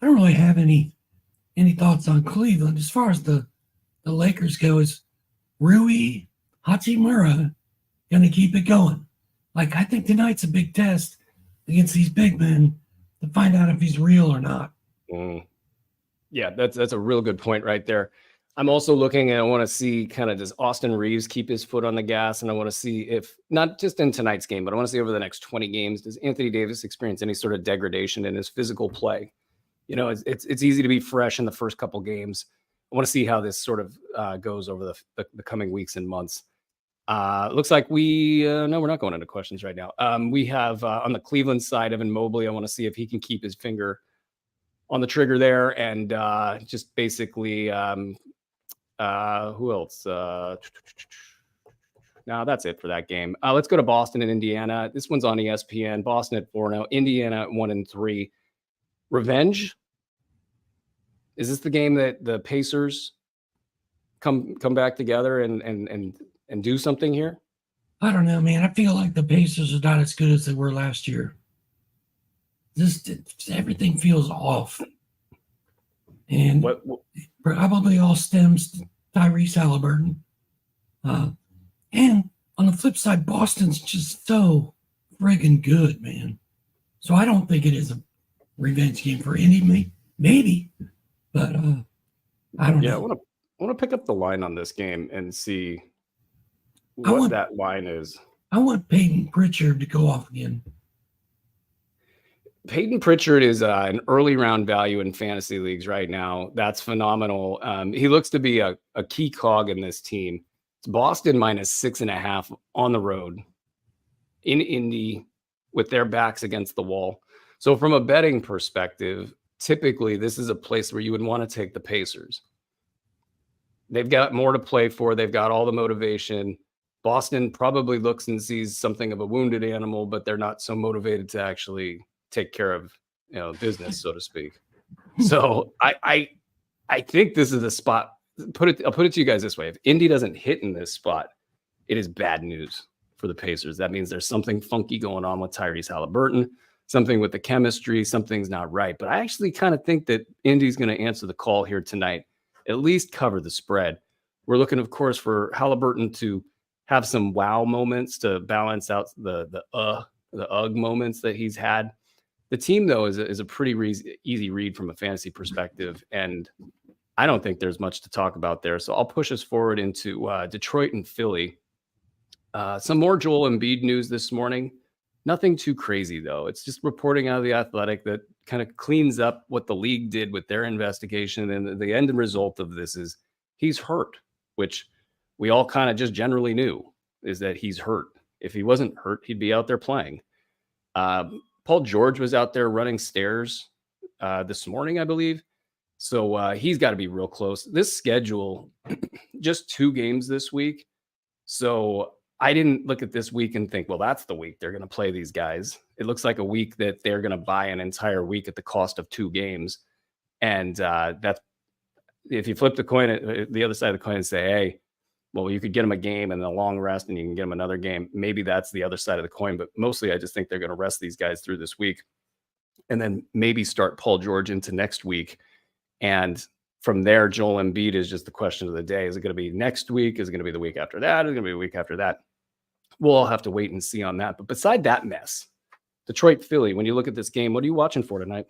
I don't really have any thoughts on Cleveland. As far as the Lakers go, is Rui Hachimura going to keep it going? Like, I think tonight's a big test against these big men to find out if he's real or not. Yeah, that's a real good point right there. I'm also looking, and I want to see kind of, does Austin Reeves keep his foot on the gas? And I want to see if, not just in tonight's game, but I want to see over the next 20 games, does Anthony Davis experience any sort of degradation in his physical play? It's easy to be fresh in the first couple games. I want to see how this sort of goes over the coming weeks and months. Looks like no, we're not going into questions right now. We have on the Cleveland side, Evan Mobley. I want to see if he can keep his finger on the trigger there, and just basically who else? No, that's it for that game. Let's go to Boston and Indiana. This one's on ESPN. Boston at 4-0, Indiana at 1-3. Revenge? Is this the game that the Pacers come back together and do something here? I don't know, man. I feel like the Pacers are not as good as they were last year. Just everything feels off. And probably all stems to Tyrese Halliburton. And on the flip side, Boston's just so friggin' good, man. So I don't think it is a revenge game for Indy. Maybe, but I don't know. I want to pick up the line on this game and see what that line is. I want Peyton Pritchard to go off again. Peyton Pritchard is an early round value in fantasy leagues right now. That's phenomenal. He looks to be a key cog in this team. It's Boston -6.5 on the road in Indy with their backs against the wall. So from a betting perspective, typically this is a place where you would want to take the Pacers. They've got more to play for. They've got all the motivation. Boston probably looks and sees something of a wounded animal, but they're not so motivated to actually take care of business, so to speak. So I think this is the spot. I'll put it to you guys this way: if Indy doesn't hit in this spot, it is bad news for the Pacers. That means there's something funky going on with Tyrese Halliburton, something with the chemistry, something's not right. But I actually kind of think that Indy's going to answer the call here tonight, at least cover the spread. We're looking, of course, for Halliburton to have some wow moments to balance out the ugh moments that he's had. The team, though, is a pretty easy read from a fantasy perspective, and I don't think there's much to talk about there. So I'll push us forward into Detroit and Philly. Some more Joel Embiid news this morning. Nothing too crazy, though. It's just reporting out of The Athletic that kind of cleans up what the league did with their investigation. And the end result of this is he's hurt, which we all kind of just generally knew is that he's hurt. If he wasn't hurt, he'd be out there playing. Paul George was out there running stairs this morning, I believe. So he's got to be real close. This schedule, just 2 games this week. So I didn't look at this week and think, well, that's the week they're going to play these guys. It looks like a week that they're going to buy an entire week at the cost of 2 games. And that's if you flip the coin, the other side of the coin and say, hey, well, you could get them a game and a long rest and you can get them another game. Maybe that's the other side of the coin. But mostly I just think they're going to rest these guys through this week and then maybe start Paul George into next week. And from there, Joel Embiid is just the question of the day. Is it going to be next week? Is it going to be the week after that? Is it going to be the week after that? We'll all have to wait and see on that. But beside that mess, Detroit, Philly, when you look at this game, what are you watching for tonight?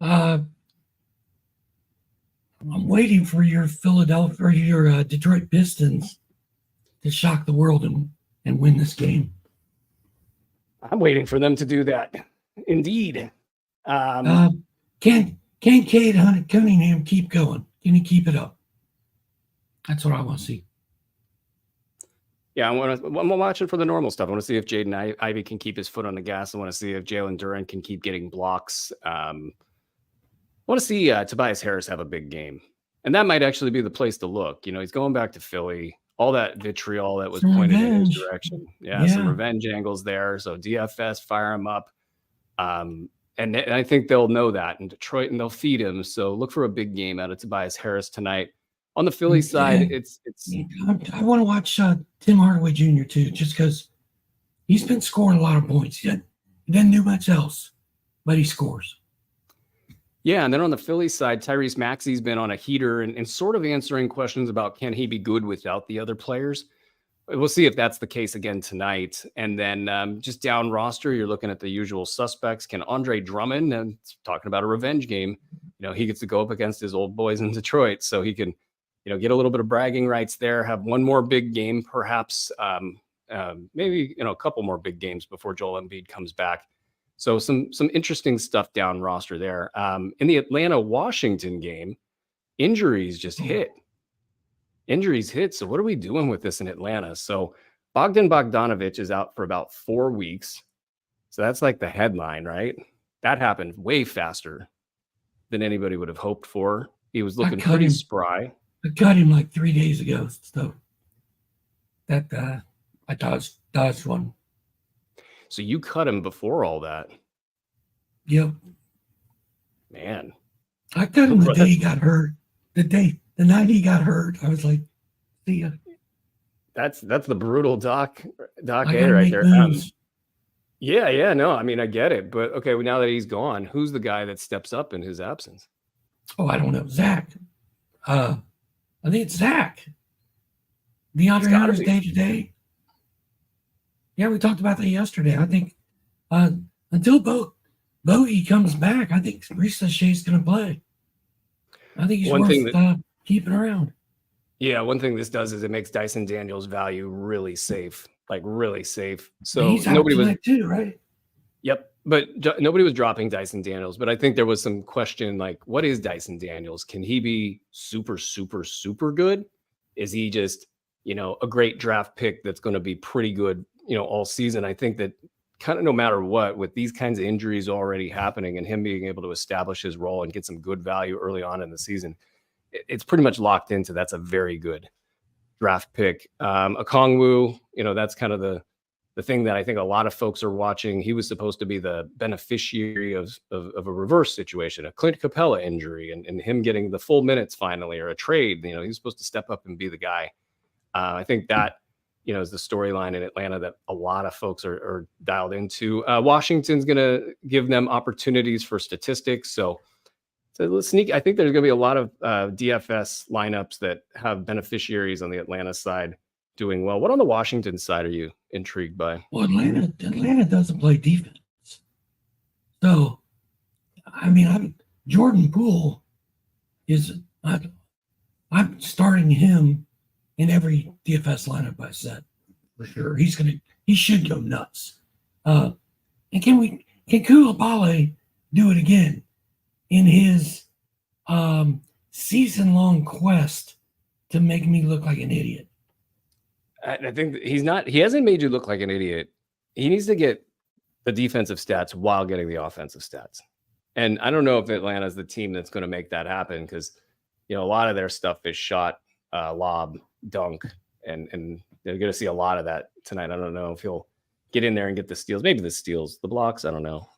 I'm waiting for your Philadelphia or your Detroit Pistons to shock the world and win this game. I'm waiting for them to do that. Indeed. Can Cade Cunningham keep going? Can he keep it up? That's what I want to see. Yeah, I'm watching for the normal stuff. I want to see if Jaden Ivey can keep his foot on the gas. I want to see if Jalen Duren can keep getting blocks. I want to see Tobias Harris have a big game. And that might actually be the place to look. You know, he's going back to Philly. All that vitriol that was pointed in his direction. Yeah, some revenge angles there. So DFS, fire him up. And I think they'll know that in Detroit, and they'll feed him. So look for a big game out of Tobias Harris tonight. On the Philly side, it's. I want to watch Tim Hardaway Jr. too, just because he's been scoring a lot of points. He doesn't do much else, but he scores. Yeah, and then on the Philly side, Tyrese Maxey's been on a heater and sort of answering questions about can he be good without the other players. We'll see if that's the case again tonight. And then just down roster, you're looking at the usual suspects. Can Andre Drummond, and talking about a revenge game, you know, he gets to go up against his old boys in Detroit, so he can, you know, get a little bit of bragging rights there, have one more big game, perhaps maybe, you know, a couple more big games before Joel Embiid comes back. So some interesting stuff down roster there. In the Atlanta-Washington game, injuries just hit. Injuries hit. So what are we doing with this in Atlanta? So Bogdan Bogdanović is out for about 4 weeks. So that's like the headline, right? That happened way faster than anybody would have hoped for. He was looking pretty spry. I cut him like 3 days ago. So that I dodged one. So you cut him before all that. Yep. Man. I cut him the day he got hurt. The night he got hurt, I was like, see ya. That's the brutal Doc A right there. Yeah, no, I mean, I get it. But okay, well, now that he's gone, who's the guy that steps up in his absence? Oh, I don't know. Zach. I think it's Zach. DeAndre Hunter's day-to-day. Yeah, we talked about that yesterday. I think until Bogey comes back, I think Reese Shea's going to play. I think he's worth keeping around. Yeah, one thing this does is it makes Dyson Daniels' value really safe, like really safe. So he's nobody was too, right? Yep, but nobody was dropping Dyson Daniels. But I think there was some question, like, what is Dyson Daniels? Can he be super, super, super good? Is he just, you know, a great draft pick that's going to be pretty good, you know, all season? I think that kind of no matter what, with these kinds of injuries already happening and him being able to establish his role and get some good value early on in the season, it's pretty much locked into that's a very good draft pick. Okongwu, you know, that's kind of the thing that I think a lot of folks are watching. He was supposed to be the beneficiary of a reverse situation, a Clint Capella injury, and him getting the full minutes finally, or a trade. You know, he's supposed to step up and be the guy. I think that, you know, is the storyline in Atlanta that a lot of folks are dialed into. Washington's going to give them opportunities for statistics. So let's sneak. I think there's going to be a lot of DFS lineups that have beneficiaries on the Atlanta side doing well. What on the Washington side are you intrigued by? Well, Atlanta doesn't play defense. So, I mean, Jordan Poole is, I'm starting him in every DFS lineup I set for sure. He should go nuts. And can Koulibaly do it again in his season-long quest to make me look like an idiot? I think he hasn't made you look like an idiot. He needs to get the defensive stats while getting the offensive stats. And I don't know if Atlanta's the team that's going to make that happen because, a lot of their stuff is shot, lob, dunk, and they're going to see a lot of that tonight. I don't know if he'll get in there and get the steals. Maybe the steals, the blocks. I don't know.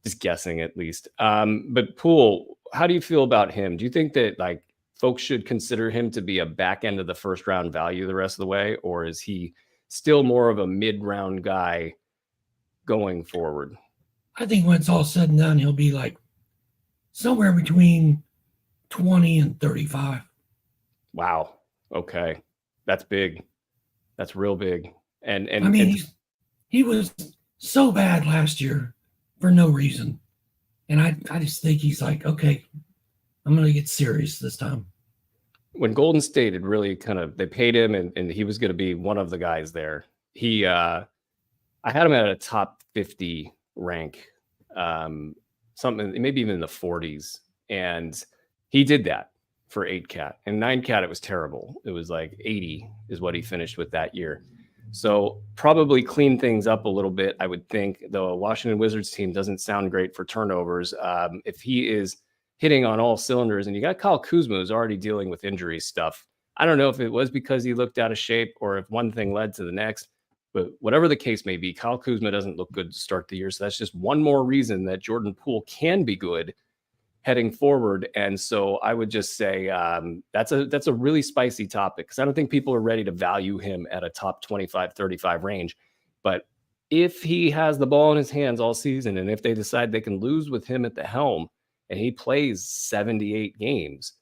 Just guessing at least. But Poole, how do you feel about him? Do you think that folks should consider him to be a back end of the first round value the rest of the way, or is he still more of a mid round guy going forward? I think when it's all said and done, he'll be like somewhere between 20 and 35. Wow. Okay. That's big. That's real big. And I mean, he was so bad last year for no reason. And I just think he's like, okay, I'm going to get serious this time. When Golden State had really they paid him and he was going to be one of the guys there. I had him at a top 50 rank, something, maybe even in the 40s. And he did that for 8-cat. And 9-cat, it was terrible. It was like 80 is what he finished with that year. So probably clean things up a little bit, I would think. The Washington Wizards team doesn't sound great for turnovers. If he is hitting on all cylinders, and you got Kyle Kuzma who's already dealing with injury stuff. I don't know if it was because he looked out of shape or if one thing led to the next, but whatever the case may be, Kyle Kuzma doesn't look good to start the year. So that's just one more reason that Jordan Poole can be good heading forward. And so I would just say that's a really spicy topic because I don't think people are ready to value him at a top 25, 35 range. But if he has the ball in his hands all season, and if they decide they can lose with him at the helm, and he plays 78 games,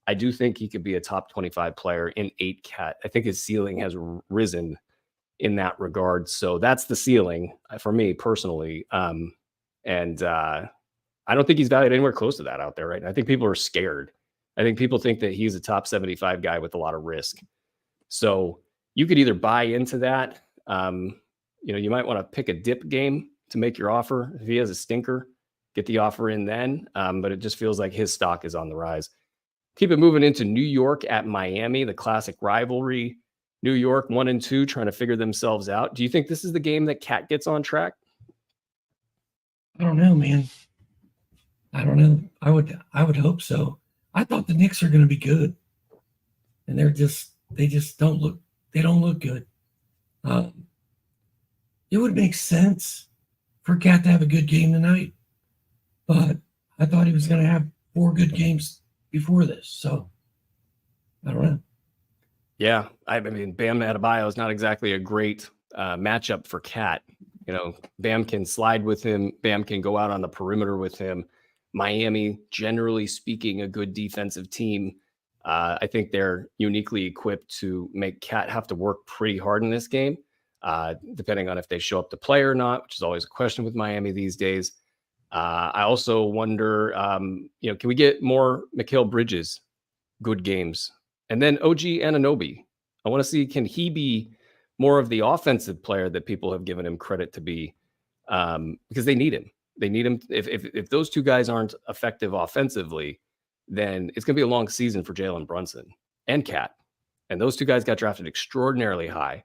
I do think he could be a top 25 player in 8-cat. I think his ceiling has risen in that regard. So that's the ceiling for me personally. And I don't think he's valued anywhere close to that out there right now. I think people are scared. I think people think that he's a top 75 guy with a lot of risk. So you could either buy into that. You might want to pick a dip game to make your offer. If he has a stinker, get the offer in then. But it just feels like his stock is on the rise. Keep it moving into New York at Miami, the classic rivalry. New York 1-2 trying to figure themselves out. Do you think this is the game that Cat gets on track? I don't know, man. I don't know. I would hope so. I thought the Knicks are going to be good, and they just don't look good. It would make sense for Cat to have a good game tonight, but I thought he was going to have 4 good games before this. So I don't know. Yeah, I mean, Bam Adebayo is not exactly a great matchup for Cat. Bam can slide with him. Bam can go out on the perimeter with him. Miami, generally speaking, a good defensive team. I think they're uniquely equipped to make Cat have to work pretty hard in this game, depending on if they show up to play or not, which is always a question with Miami these days. I also wonder, can we get more Mikal Bridges good games? And then OG Anunoby. I want to see, can he be more of the offensive player that people have given him credit to be? Because they need him. They need him. If those two guys aren't effective offensively, then it's going to be a long season for Jalen Brunson and Cat. And those two guys got drafted extraordinarily high.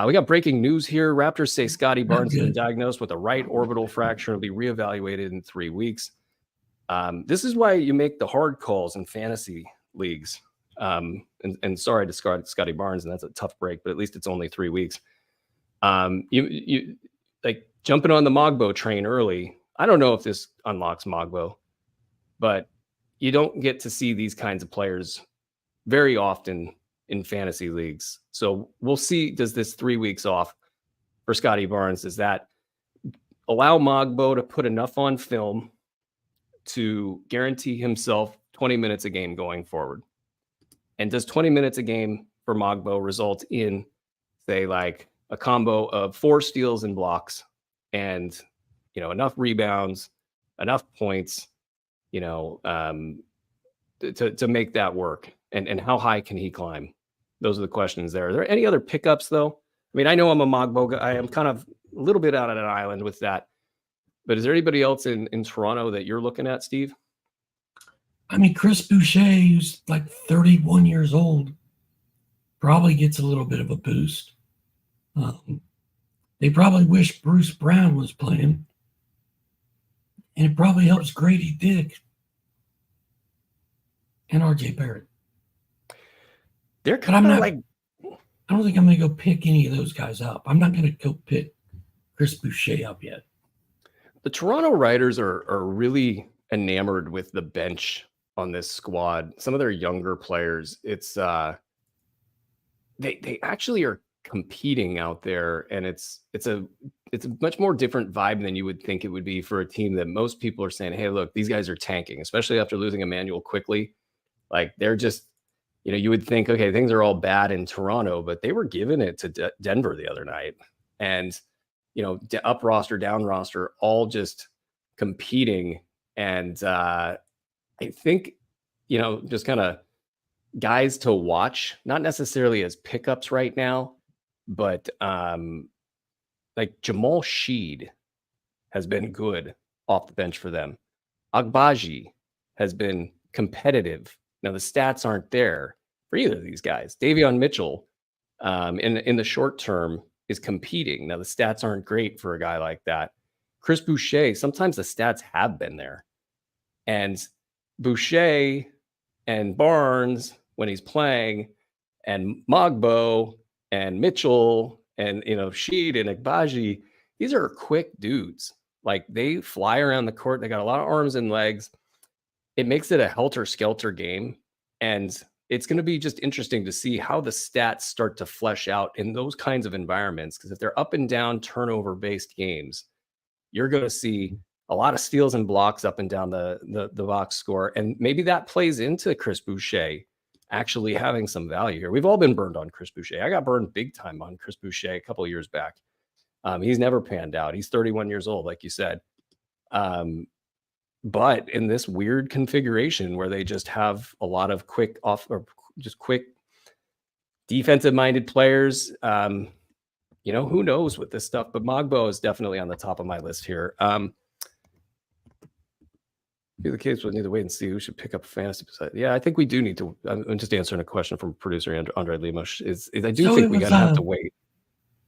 We got breaking news here. Raptors say Scotty Barnes has been diagnosed with a right orbital fracture and will be reevaluated in 3 weeks. This is why you make the hard calls in fantasy leagues. And sorry to Scotty Barnes, and that's a tough break, but at least it's only 3 weeks. You like jumping on the Mogbo train early. I don't know if this unlocks Mogbo, but you don't get to see these kinds of players very often in fantasy leagues. So we'll see, does this 3 weeks off for Scotty Barnes, does that allow Mogbo to put enough on film to guarantee himself 20 minutes a game going forward? And does 20 minutes a game for Mogbo result in, say, like a combo of 4 steals and blocks and, enough rebounds, enough points, to make that work? And how high can he climb? Those are the questions there. Are there any other pickups, though? I mean, I know I'm a Mogbo guy. I'm kind of a little bit out on an island with that. But is there anybody else in Toronto that you're looking at, Steve? I mean, Chris Boucher, who's like 31 years old, probably gets a little bit of a boost. They probably wish Bruce Brown was playing. And it probably helps Grady Dick and RJ Barrett. They're kind of like... I don't think I'm going to go pick any of those guys up. I'm not going to go pick Chris Boucher up yet. The Toronto Writers are really enamored with the bench on this squad. Some of their younger players, it's they actually are competing out there, and it's a much more different vibe than you would think it would be for a team that most people are saying, hey, look, these guys are tanking, especially after losing Emmanuel quickly. Like, they're just, you would think, okay, things are all bad in Toronto, but they were giving it to Denver the other night. And, up roster, down roster, all just competing. And I think, just kind of guys to watch, not necessarily as pickups right now, but like Jamal Sheed has been good off the bench for them. Agbaji has been competitive. Now, the stats aren't there for either of these guys. Davion Mitchell, in the short term, is competing. Now, the stats aren't great for a guy like that. Chris Boucher, sometimes the stats have been there. And Boucher and Barnes, when he's playing, and Mogbo and Mitchell and, Sheed and Agbaji, these are quick dudes. Like, they fly around the court. They got a lot of arms and legs. It makes it a helter-skelter game. And it's going to be just interesting to see how the stats start to flesh out in those kinds of environments. Because if they're up and down turnover-based games, you're going to see a lot of steals and blocks up and down the box score. And maybe that plays into Chris Boucher actually having some value here. We've all been burned on Chris Boucher. I got burned big time on Chris Boucher a couple of years back. He's never panned out. He's 31 years old, like you said. But in this weird configuration where they just have a lot of quick defensive-minded players, who knows with this stuff. But Mogbo is definitely on the top of my list here. Be the case, we'll need to wait and see who should pick up a fantasy side. Yeah, I think we do need to. I'm just answering a question from producer Andre Lemos. I do think we gotta have to wait.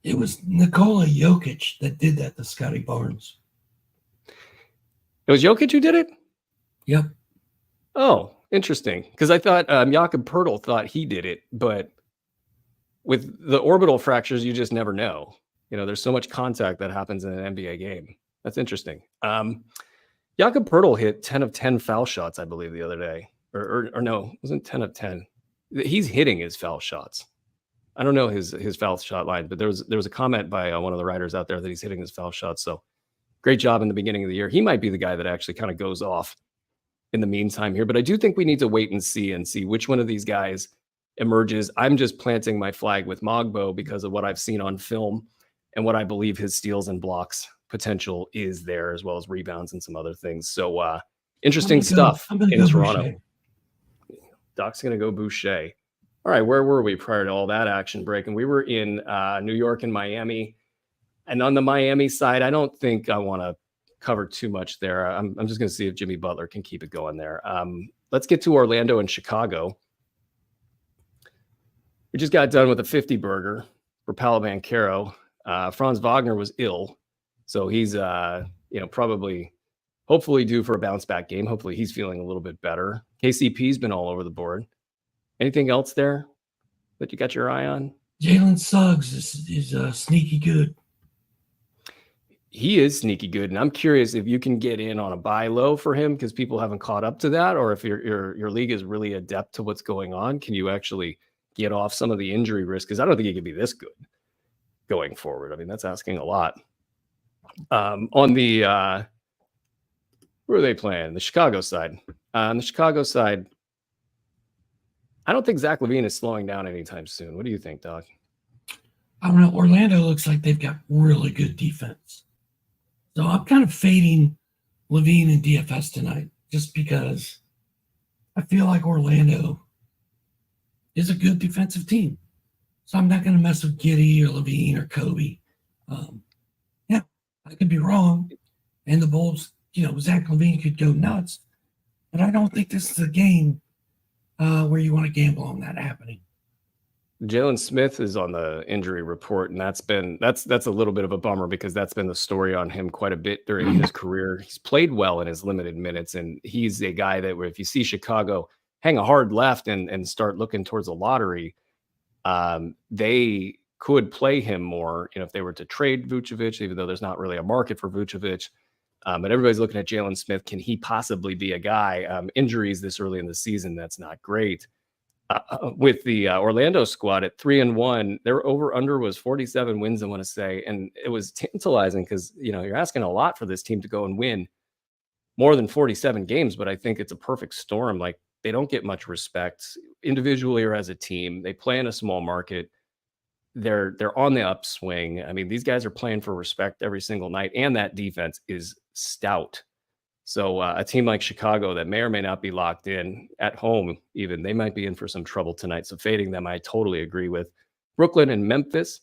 It was Nikola Jokic that did that to Scotty Barnes. It was Jokic who did it? Yep. Oh, interesting. Because I thought Jakob Poeltl thought he did it, but with the orbital fractures, you just never know. There's so much contact that happens in an NBA game. That's interesting. Jakob Poeltl hit 10 of 10 foul shots, I believe, the other day. Or no, it wasn't 10 of 10. He's hitting his foul shots. I don't know his foul shot line, but there was a comment by one of the writers out there that he's hitting his foul shots. So great job in the beginning of the year. He might be the guy that actually kind of goes off in the meantime here. But I do think we need to wait and see which one of these guys emerges. I'm just planting my flag with Mogbo because of what I've seen on film and what I believe his steals and blocks potential is there, as well as rebounds and some other things. So interesting stuff in Toronto. Boucher. Doc's going to go Boucher. All right, where were we prior to all that action break? And we were in New York and Miami. And on the Miami side, I don't think I want to cover too much there. I'm just going to see if Jimmy Butler can keep it going there. Let's get to Orlando and Chicago. We just got done with a 50 burger for Paolo Banchero. Franz Wagner was ill, so he's probably, hopefully due for a bounce back game. Hopefully he's feeling a little bit better. KCP's been all over the board. Anything else there that you got your eye on? Jalen Suggs is sneaky good. He is sneaky good, and I'm curious if you can get in on a buy low for him because people haven't caught up to that, or if your league is really adept to what's going on. Can you actually get off some of the injury risk? Because I don't think he could be this good going forward. I mean, that's asking a lot. On the where are they playing? The Chicago side. On the Chicago side, I don't think Zach LaVine is slowing down anytime soon. What do you think, Doc? I don't know. Orlando looks like they've got really good defense. So I'm kind of fading LaVine and DFS tonight just because I feel like Orlando is a good defensive team. So I'm not going to mess with Giddey or Levine or Kobe. Yeah, I could be wrong. And the Bulls, Zach Levine could go nuts. But I don't think this is a game where you want to gamble on that happening. Jalen Smith is on the injury report, and that's a little bit of a bummer because that's been the story on him quite a bit during his career. He's played well in his limited minutes, and he's a guy that if you see Chicago hang a hard left and start looking towards the lottery, they could play him more, if they were to trade Vucevic, even though there's not really a market for Vucevic. But everybody's looking at Jalen Smith. Can he possibly be a guy? Injuries this early in the season, that's not great. With the Orlando squad at 3-1, their over-under was 47 wins, I want to say. And it was tantalizing because, you're asking a lot for this team to go and win more than 47 games. But I think it's a perfect storm. Like, they don't get much respect individually or as a team. They play in a small market. They're on the upswing. I mean, these guys are playing for respect every single night, and that defense is stout. So a team like Chicago that may or may not be locked in at home, even, they might be in for some trouble tonight. So fading them, I totally agree with. Brooklyn and Memphis.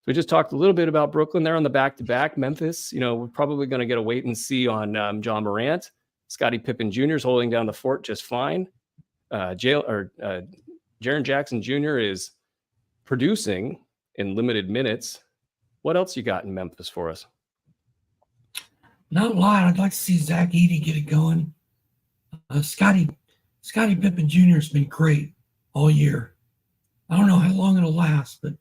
We just talked a little bit about Brooklyn. They're on the back-to-back. Memphis, we're probably going to get a wait and see on John Morant. Scottie Pippen Jr. is holding down the fort just fine. Jaren Jackson Jr. is producing in limited minutes. What else you got in Memphis for us? Not a lot. I'd like to see Zach Edey get it going. Scottie Pippen Jr. has been great all year. I don't know how long it'll last, but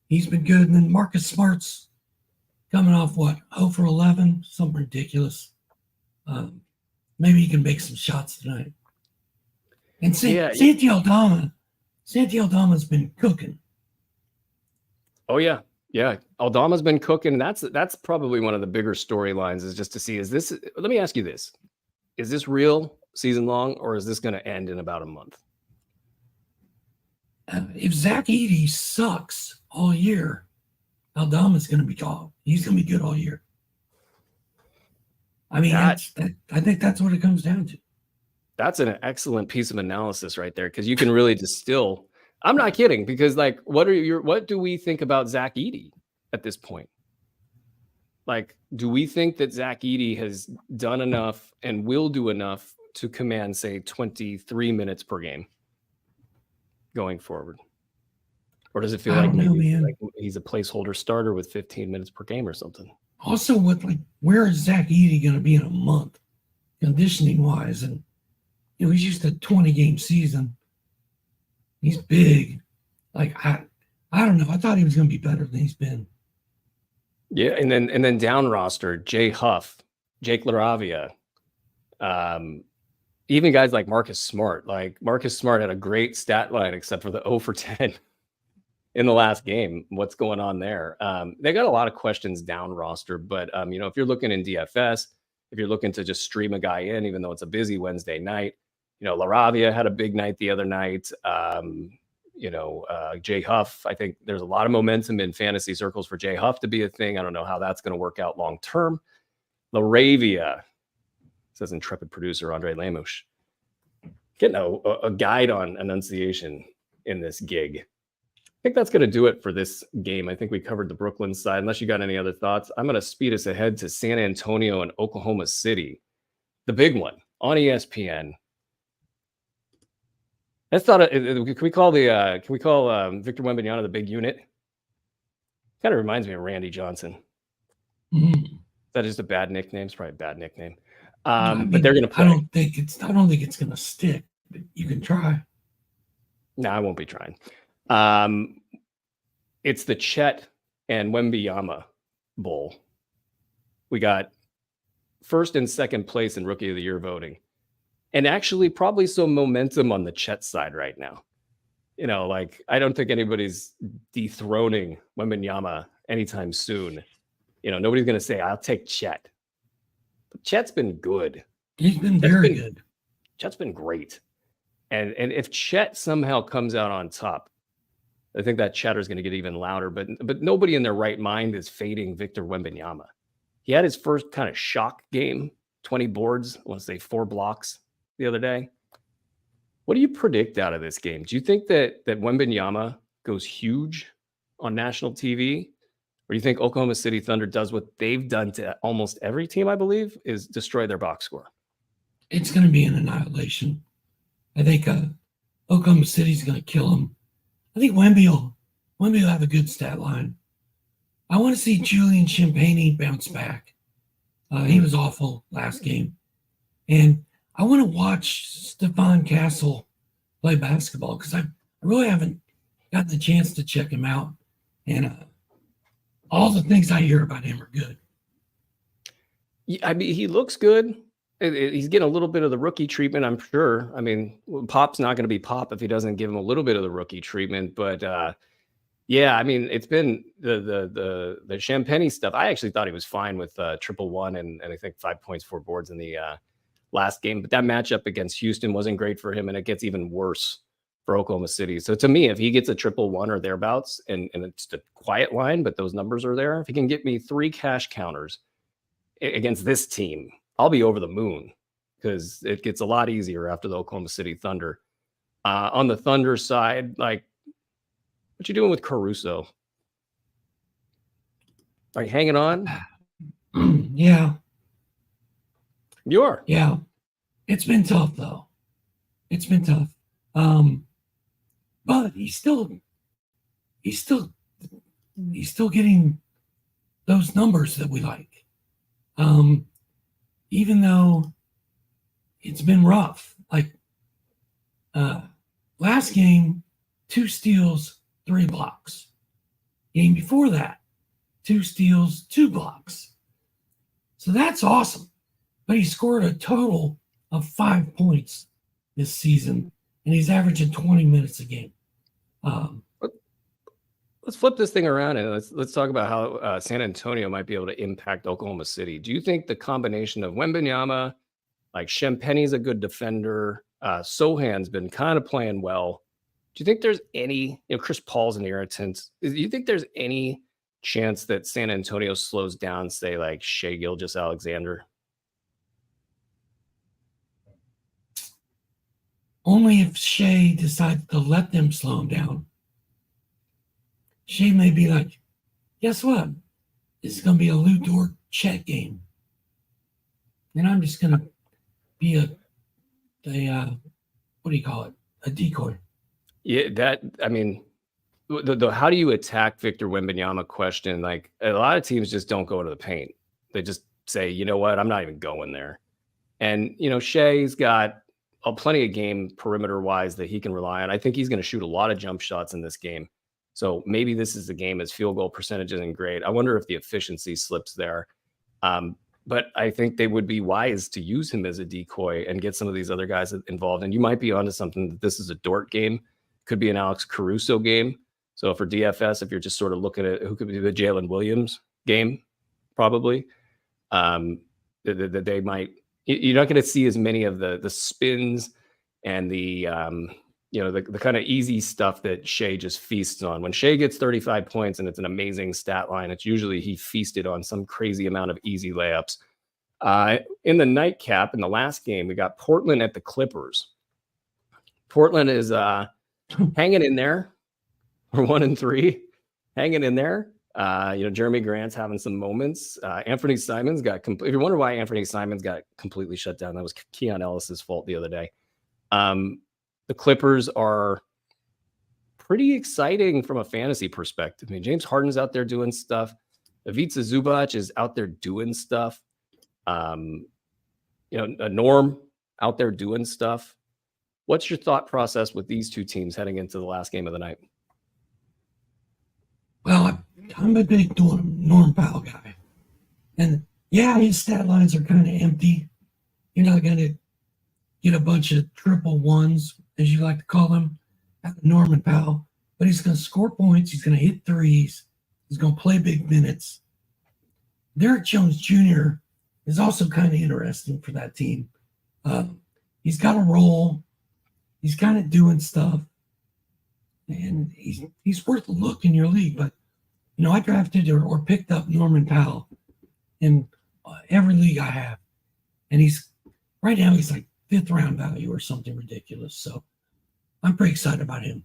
he's been good. And then Marcus Smart's coming off 0 for 11, something ridiculous. Maybe he can make some shots tonight. And Santi Aldama's been cooking. Oh, yeah. Yeah. Aldama's been cooking. That's probably one of the bigger storylines, is just to see, let me ask you this. Is this real season long, or is this going to end in about a month? If Zach Edey sucks all year, Aldama's going to be gone. He's going to be good all year. I mean, I think that's what it comes down to. That's an excellent piece of analysis right there, because you can really distill. I'm not kidding, because what do we think about Zach Edey at this point? Like, do we think that Zach Edey has done enough and will do enough to command, say, 23 minutes per game going forward? Or does it feel like he's a placeholder starter with 15 minutes per game or something? Also, where is Zach Edey going to be in a month, conditioning wise? And he's used to a 20-game season. He's big. I don't know. I thought he was going to be better than he's been. Yeah, and then down roster, Jay Huff, Jake LaRavia, even guys like Marcus Smart. Like, Marcus Smart had a great stat line except for the 0 for 10 in the last game. What's going on there? They got a lot of questions down roster, but if you're looking in DFS, if you're looking to just stream a guy in, even though it's a busy Wednesday night, LaRavia had a big night the other night. Jay Huff, I think there's a lot of momentum in fantasy circles for Jay Huff to be a thing. I don't know how that's going to work out long term. LaRavia, says intrepid producer Andre Lamush, getting a guide on enunciation in this gig. I think that's going to do it for this game. I think we covered the Brooklyn side. Unless you got any other thoughts, I'm going to speed us ahead to San Antonio and Oklahoma City, the big one on ESPN. I thought, can we call Victor Wembanyama the big unit? Kind of reminds me of Randy Johnson. Mm-hmm. Is that just a bad nickname? It's probably a bad nickname. But they're going to play. I don't think it's going to stick, but you can try. No, I won't be trying. It's the Chet and Wembanyama Bowl. We got first and second place in Rookie of the Year voting. And actually probably some momentum on the Chet side right now. I don't think anybody's dethroning Wembanyama anytime soon. Nobody's going to say, I'll take Chet. But Chet's been good. He's been very good. Chet's been great. And if Chet somehow comes out on top, I think that chatter is going to get even louder. But nobody in their right mind is fading Victor Wembanyama. He had his first kind of shock game, 20 boards, I want to say 4 blocks the other day. What do you predict out of this game? Do you think that Wembanyama goes huge on national TV? Or do you think Oklahoma City Thunder does what they've done to almost every team, I believe, is destroy their box score? It's going to be an annihilation. I think Oklahoma City's going to kill him. I think Wemby will have a good stat line. I want to see Julian Champagnie bounce back. He was awful last game. And I want to watch Stephon Castle play basketball because I really haven't gotten the chance to check him out. And all the things I hear about him are good. Yeah, I mean, he looks good. He's getting a little bit of the rookie treatment, I'm sure. I mean, Pop's not going to be Pop if he doesn't give him a little bit of the rookie treatment. But yeah, I mean, it's been the Champagnie stuff. I actually thought he was fine with triple one and I think 5 points, 4 boards in the last game. But that matchup against Houston wasn't great for him, and it gets even worse for Oklahoma City. So to me, if he gets a triple one or thereabouts, and it's a quiet line, but those numbers are there, if he can get me 3 cash counters against this team, I'll be over the moon because it gets a lot easier after the Oklahoma City Thunder. On the Thunder side, like, what you doing with Caruso? Are you hanging on? Yeah. You are. Yeah. It's been tough, though. It's been tough. But he's still getting those numbers that we like. Even though it's been rough. Like last game, 2 steals, 3 blocks. Game before that, 2 steals, 2 blocks. So that's awesome. But he scored a total of 5 points this season, and he's averaging 20 minutes a game. Let's flip this thing around and let's talk about how San Antonio might be able to impact Oklahoma City. Do you think the combination of Wembanyama, like Champagnie's a good defender, Sohan's been kind of playing well? Do you think there's any, Chris Paul's an irritant. Do you think there's any chance that San Antonio slows down, say, like Shai Gilgeous-Alexander? Only if Shai decides to let them slow him down. Shai may be like, guess what? This is going to be a Lou Dort Chet game. And I'm just going to be a what do you call it? A decoy. Yeah, I mean, the how do you attack Victor Wembanyama question? Like, a lot of teams just don't go to the paint. They just say, you know what? I'm not even going there. And, Shai's got plenty of game perimeter-wise that he can rely on. I think he's going to shoot a lot of jump shots in this game. So maybe this is the game. His field goal percentage isn't great. I wonder if the efficiency slips there. But I think they would be wise to use him as a decoy and get some of these other guys involved. And you might be onto something that this is a Dort game. Could be an Alex Caruso game. So for DFS, if you're just sort of looking at who could be the Jalen Williams game, probably, that they might, you're not going to see as many of the spins and the kind of easy stuff that Shai just feasts on. When Shai gets 35 points and it's an amazing stat line, it's usually he feasted on some crazy amount of easy layups. In the nightcap, in the last game, we got Portland at the Clippers. Portland is hanging in there. We're 1-3, hanging in there. Jeremy Grant's having some moments. Anthony Simons got if you wonder why Anthony Simons got completely shut down, that was Keon Ellis's fault the other day. The Clippers are pretty exciting from a fantasy perspective. I mean, James Harden's out there doing stuff. Ivica Zubac is out there doing stuff. Norm out there doing stuff. What's your thought process with these two teams heading into the last game of the night? Well, I'm a big Norm Powell guy. And yeah, his stat lines are kind of empty. You're not going to get a bunch of triple ones, as you like to call them, out of Norman Powell. But he's going to score points. He's going to hit threes. He's going to play big minutes. Derrick Jones Jr. is also kind of interesting for that team. He's got a role. He's kind of doing stuff. And he's worth a look in your league. But, I drafted or picked up Norman Powell in every league I have. And right now he's like 5th round value or something ridiculous. So I'm pretty excited about him.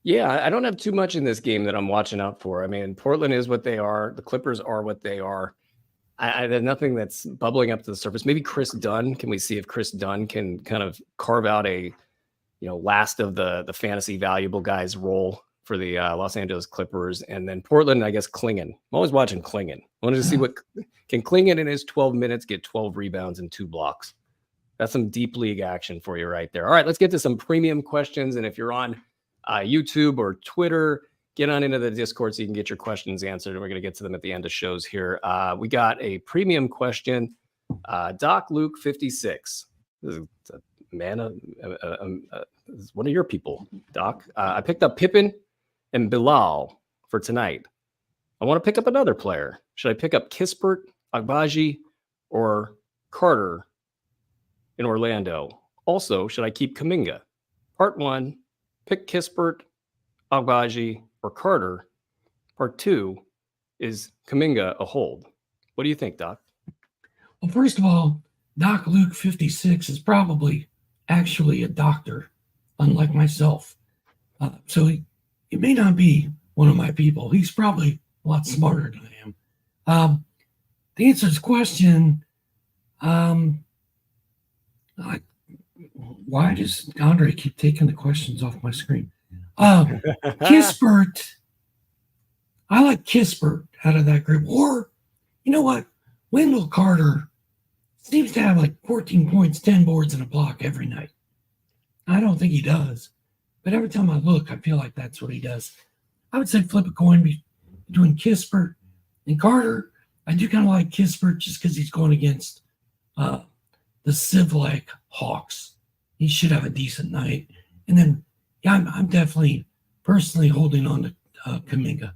Yeah, I don't have too much in this game that I'm watching out for. I mean, Portland is what they are. The Clippers are what they are. There's nothing that's bubbling up to the surface. Maybe Chris Dunn. Can we see if Chris Dunn can kind of carve out a, last of the fantasy valuable guys role for the Los Angeles Clippers? And then Portland, I guess Klingon. I'm always watching Klingon. I wanted to see what can Klingon in his 12 minutes get 12 rebounds and 2 blocks. That's some deep league action for you right there. All right, let's get to some premium questions. And if you're on YouTube or Twitter, get on into the Discord so you can get your questions answered. And we're going to get to them at the end of shows here. We got a premium question. Doc Luke 56. This is a man, this is one of your people, Doc. I picked up Pippen and Bilal for tonight. I want to pick up another player. Should I pick up Kispert, Agbaji, or Carter in Orlando? Also, should I keep Kuminga? Part 1, pick Kispert, Agbaji, or Carter. Part 2, is Kuminga a hold? What do you think, Doc? Well, first of all, Doc Luke 56 is probably actually a doctor, unlike myself. So he may not be one of my people. He's probably a lot smarter than I am. To answer this question, why does Andre keep taking the questions off my screen? Kispert. I like Kispert out of that group. Or, you know what? Wendell Carter seems to have like 14 points, 10 boards, and a block every night. I don't think he does. But every time I look, I feel like that's what he does. I would say flip a coin between Kispert and Carter. I do kind of like Kispert just because he's going against the Civ-like Hawks. He should have a decent night. And then, yeah, I'm definitely personally holding on to Kuminga.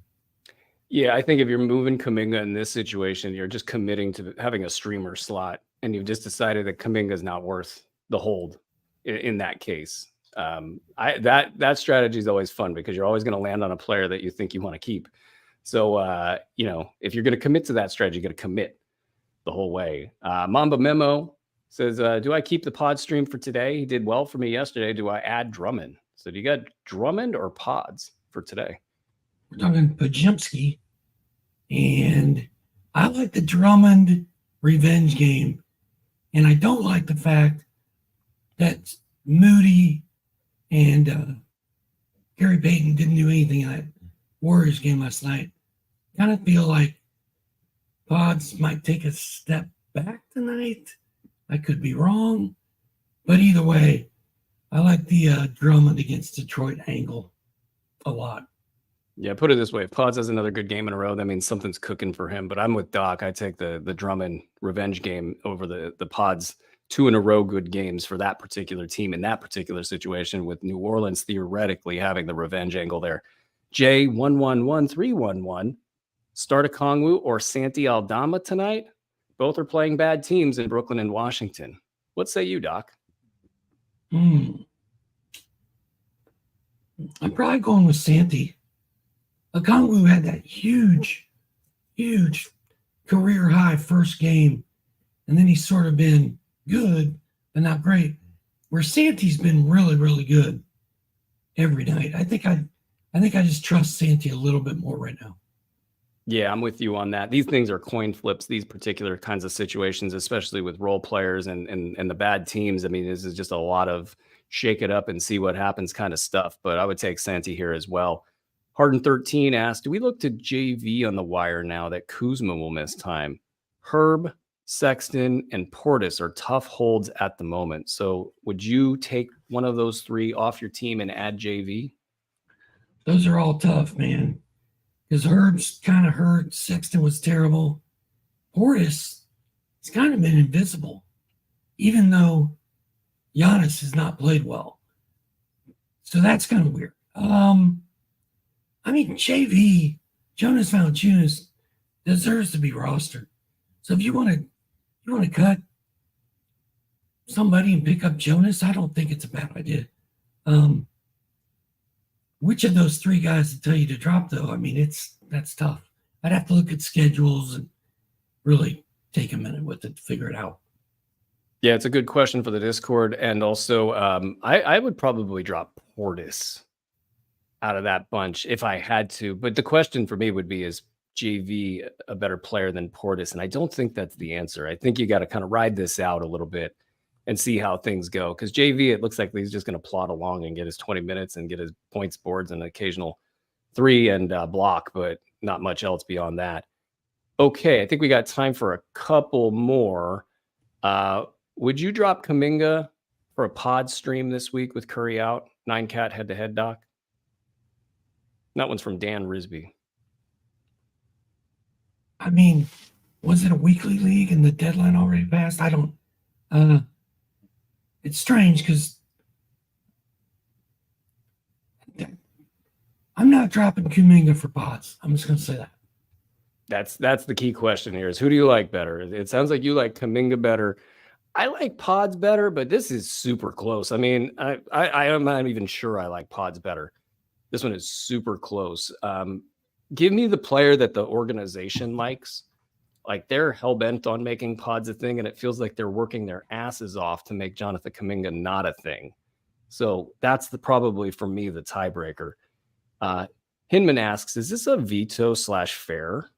Yeah, I think if you're moving Kuminga in this situation, you're just committing to having a streamer slot, and you've just decided that Kuminga is not worth the hold in that case. That strategy is always fun because you're always going to land on a player that you think you want to keep. So, if you're going to commit to that strategy, you got to commit the whole way. Mamba Memo says, do I keep the pod stream for today? He did well for me yesterday. Do I add Drummond? So do you got Drummond or pods for today? We're talking Pajemski, and I like the Drummond revenge game, and I don't like the fact that Moody and Gary Payton didn't do anything in that Warriors game last night. Kind of feel like pods might take a step back tonight. I could be wrong, but either way, I like the Drummond against Detroit angle a lot. Yeah, put it this way. If Pods has another good game in a row, that means something's cooking for him. But I'm with Doc. I take the Drummond revenge game over the Pods 2 in a row good games for that particular team in that particular situation, with New Orleans theoretically having the revenge angle there. J111311, start a Kongwu or Santi Aldama tonight? Both are playing bad teams in Brooklyn and Washington. What say you, Doc? I'm probably going with Santi. Okongwu had that huge career high first game, and then he's sort of been good, but not great. Where Santi's been really, really good every night. I think I just trust Santi a little bit more right now. Yeah, I'm with you on that. These things are coin flips, these particular kinds of situations, especially with role players and the bad teams. I mean, this is just a lot of shake it up and see what happens kind of stuff. But I would take Santi here as well. Harden 13 asked, do we look to JV on the wire now that Kuzma will miss time? Herb, Sexton, and Portis are tough holds at the moment. So would you take one of those three off your team and add JV? Those are all tough, man. Because Herb's kind of hurt. Sexton was terrible. Portis has kind of been invisible, even though Giannis has not played well. So that's kind of weird. I mean, JV, Jonas Valanciunas, deserves to be rostered. So if you want to cut somebody and pick up Jonas, I don't think it's a bad idea. Which of those three guys to tell you to drop, though? I mean, that's tough. I'd have to look at schedules and really take a minute with it to figure it out. Yeah, it's a good question for the Discord. And also, I would probably drop Portis out of that bunch if I had to. But the question for me would be, is JV a better player than Portis? And I don't think that's the answer. I think you got to kind of ride this out a little bit and see how things go. Because JV, it looks like he's just going to plod along and get his 20 minutes and get his points, boards, and an occasional three and block, but not much else beyond that. Okay, I think we got time for a couple more. Would you drop Kuminga for a pod stream this week with Curry out? 9-cat head-to-head, Doc? That one's from Dan Risby. I mean, was it a weekly league and the deadline already passed? I don't. It's strange because I'm not dropping Kuminga for pods. I'm just going to say that. That's the key question here is who do you like better? It sounds like you like Kuminga better. I like pods better, but this is super close. I mean, I am not even sure I like pods better. This one is super close. Give me the player that the organization likes. Like they're hell-bent on making pods a thing, and it feels like they're working their asses off to make Jonathan Kuminga not a thing. So that's probably for me the tiebreaker. Hinman asks, is this a veto / fair?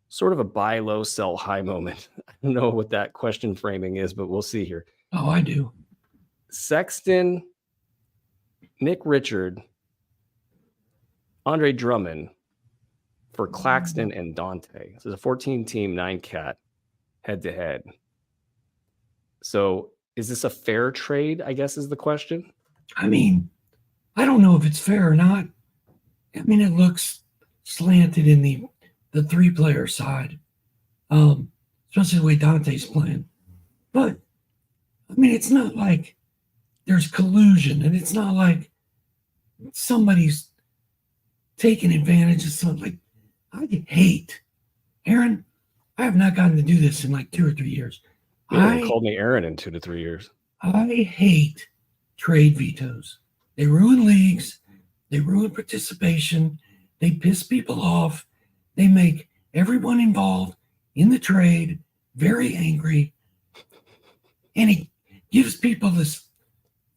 Sort of a buy low, sell high moment. I don't know what that question framing is, but we'll see here. Oh, I do. Sexton, Nick Richard, Andre Drummond for Claxton and Dante. This is a 14-team 9-cat head-to-head. So is this a fair trade, I guess is the question? I mean, I don't know if it's fair or not. I mean, it looks slanted in the 3-player side, especially the way Dante's playing. But, I mean, it's not like there's collusion, and it's not like somebody's taking advantage of something. Like, I hate, Aaron, I have not gotten to do this in like 2 or 3 years. You haven't called me Aaron in 2 to 3 years. I hate trade vetoes. They ruin leagues. They ruin participation. They piss people off. They make everyone involved in the trade very angry. And it gives people this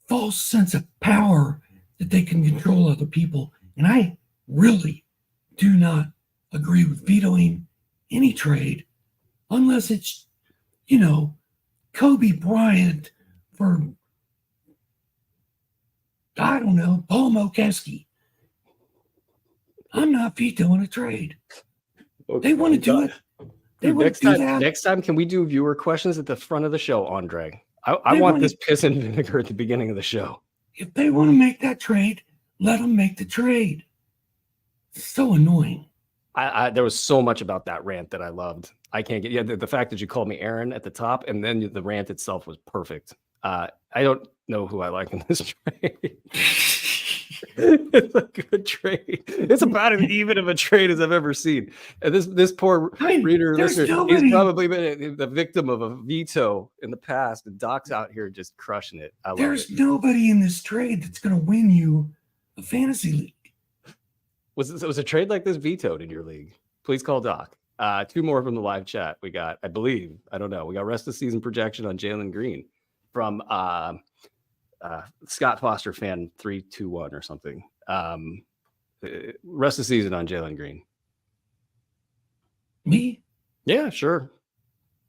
false sense of power that they can control other people. And I really do not agree with vetoing any trade unless it's, Kobe Bryant for, I don't know, Paul Mokeski. I'm not vetoing a trade. Okay. They want to do it. They want to do that. Next time, can we do viewer questions at the front of the show, Andre? I want this piss and vinegar at the beginning of the show. If they want to make that trade, let them make the trade. It's so annoying. There was so much about that rant that I loved. I can't get the fact that you called me Aaron at the top, and then the rant itself was perfect. I don't know who I like in this trade. It's a good trade. It's about as even of a trade as I've ever seen. And this poor reader listener, he's probably been the victim of a veto in the past, and Doc's out here just crushing it. There's nobody in this trade that's going to win you a fantasy league. Was a trade like this vetoed in your league? Please call Doc. 2 more from the live chat. We got, I believe, I don't know. We got rest of season projection on Jalen Green from Scott Foster fan 321 or something. Rest of season on Jalen Green. Me? Yeah, sure.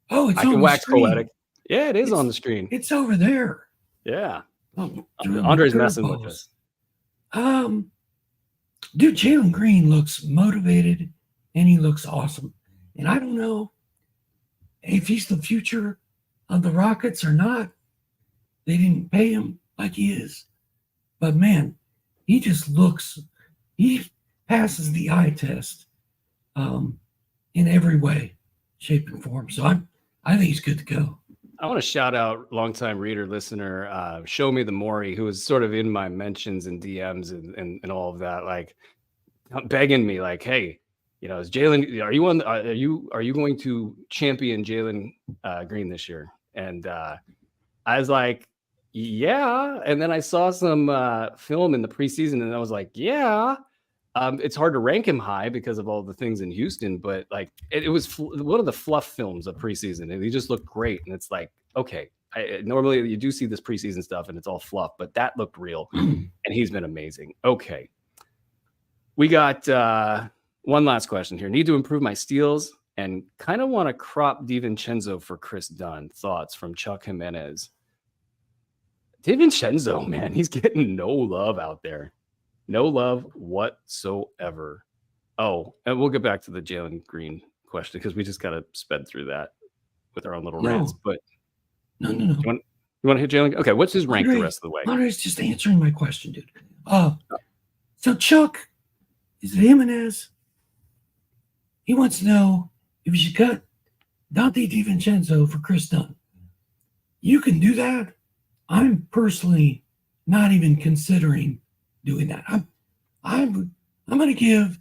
Oh, it's I on can the wax screen. Poetic. Yeah, it's on the screen. It's over there. Yeah. Oh, Andre's messing with us. Dude, Jalen Green looks motivated and he looks awesome. And I don't know if he's the future of the Rockets or not. They didn't pay him like he is. But man, he passes the eye test in every way, shape, and form. So I think he's good to go. I want to shout out longtime reader, listener, Show Me the Maury, who was sort of in my mentions and DMs and all of that, like begging me, like, hey, is Jalen? Are you going to champion Jalen Green this year? And I was like, yeah. And then I saw some film in the preseason, and I was like, yeah. It's hard to rank him high because of all the things in Houston, but like it was one of the fluff films of preseason, and he just looked great. And it's like, okay, Normally you do see this preseason stuff and it's all fluff, but that looked real, and he's been amazing. Okay. We got one last question here. Need to improve my steals and kind of want to crop DiVincenzo for Chris Dunn. Thoughts from Chuck Jimenez. DiVincenzo, man, he's getting no love out there. No love whatsoever. Oh, and we'll get back to the Jalen Green question because we just kind of sped through that with our own little rants. But no. You want to hit Jalen? Okay, what's his rank the rest of the way? Andre's just answering my question, dude. So Chuck, is it Jimenez? He wants to know if you should cut Dante DiVincenzo for Chris Dunn. You can do that. I'm personally not even considering doing that. I'm going to give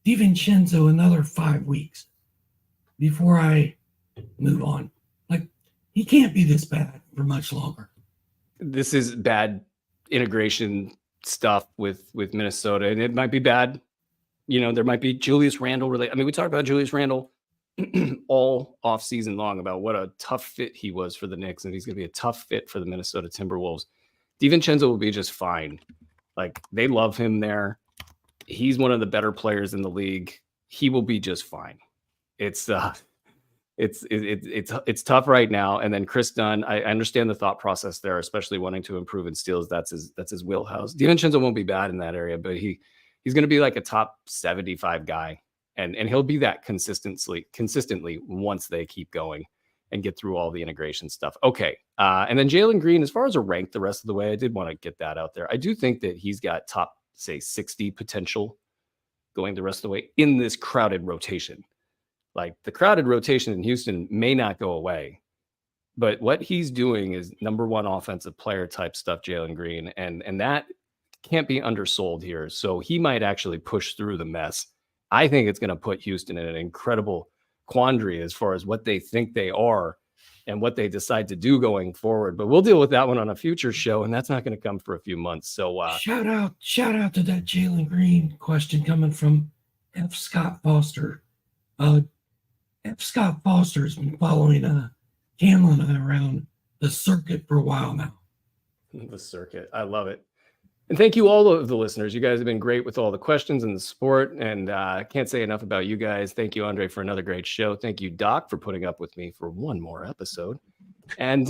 DiVincenzo another 5 weeks before I move on. Like, he can't be this bad for much longer. This is bad integration stuff with Minnesota, and it might be bad. You know, there might be Julius Randle related. I mean, we talked about Julius Randle all off season long about what a tough fit he was for the Knicks, and he's going to be a tough fit for the Minnesota Timberwolves. DiVincenzo will be just fine. Like, they love him there. He's one of the better players in the league. He will be just fine. It's tough right now. And then Chris Dunn, I understand the thought process there, especially wanting to improve in steals. That's his wheelhouse. DiVincenzo won't be bad in that area, but he's going to be like a top 75 guy. And he'll be that consistently once they keep going and get through all the integration stuff. Okay. And then Jalen Green, as far as a rank the rest of the way, I did want to get that out there. I do think that he's got top, say, 60 potential going the rest of the way in this crowded rotation. Like, the crowded rotation in Houston may not go away, but what he's doing is number one offensive player type stuff, Jalen Green, and that can't be undersold here. So he might actually push through the mess. I think it's going to put Houston in an incredible quandary as far as what they think they are and what they decide to do going forward. But we'll deal with that one on a future show, and that's not going to come for a few months. So shout out to that Jalen Green question coming from F. Scott Foster. F. Scott Foster has been following Camel and I around the circuit for a while now. The circuit. I love it. And thank you all of the listeners. You guys have been great with all the questions and the support. And I can't say enough about you guys. Thank you, Andre, for another great show. Thank you, Doc, for putting up with me for one more episode. And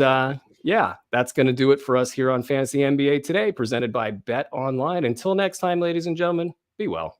yeah, that's going to do it for us here on Fantasy NBA Today, presented by Bet Online. Until next time, ladies and gentlemen, be well.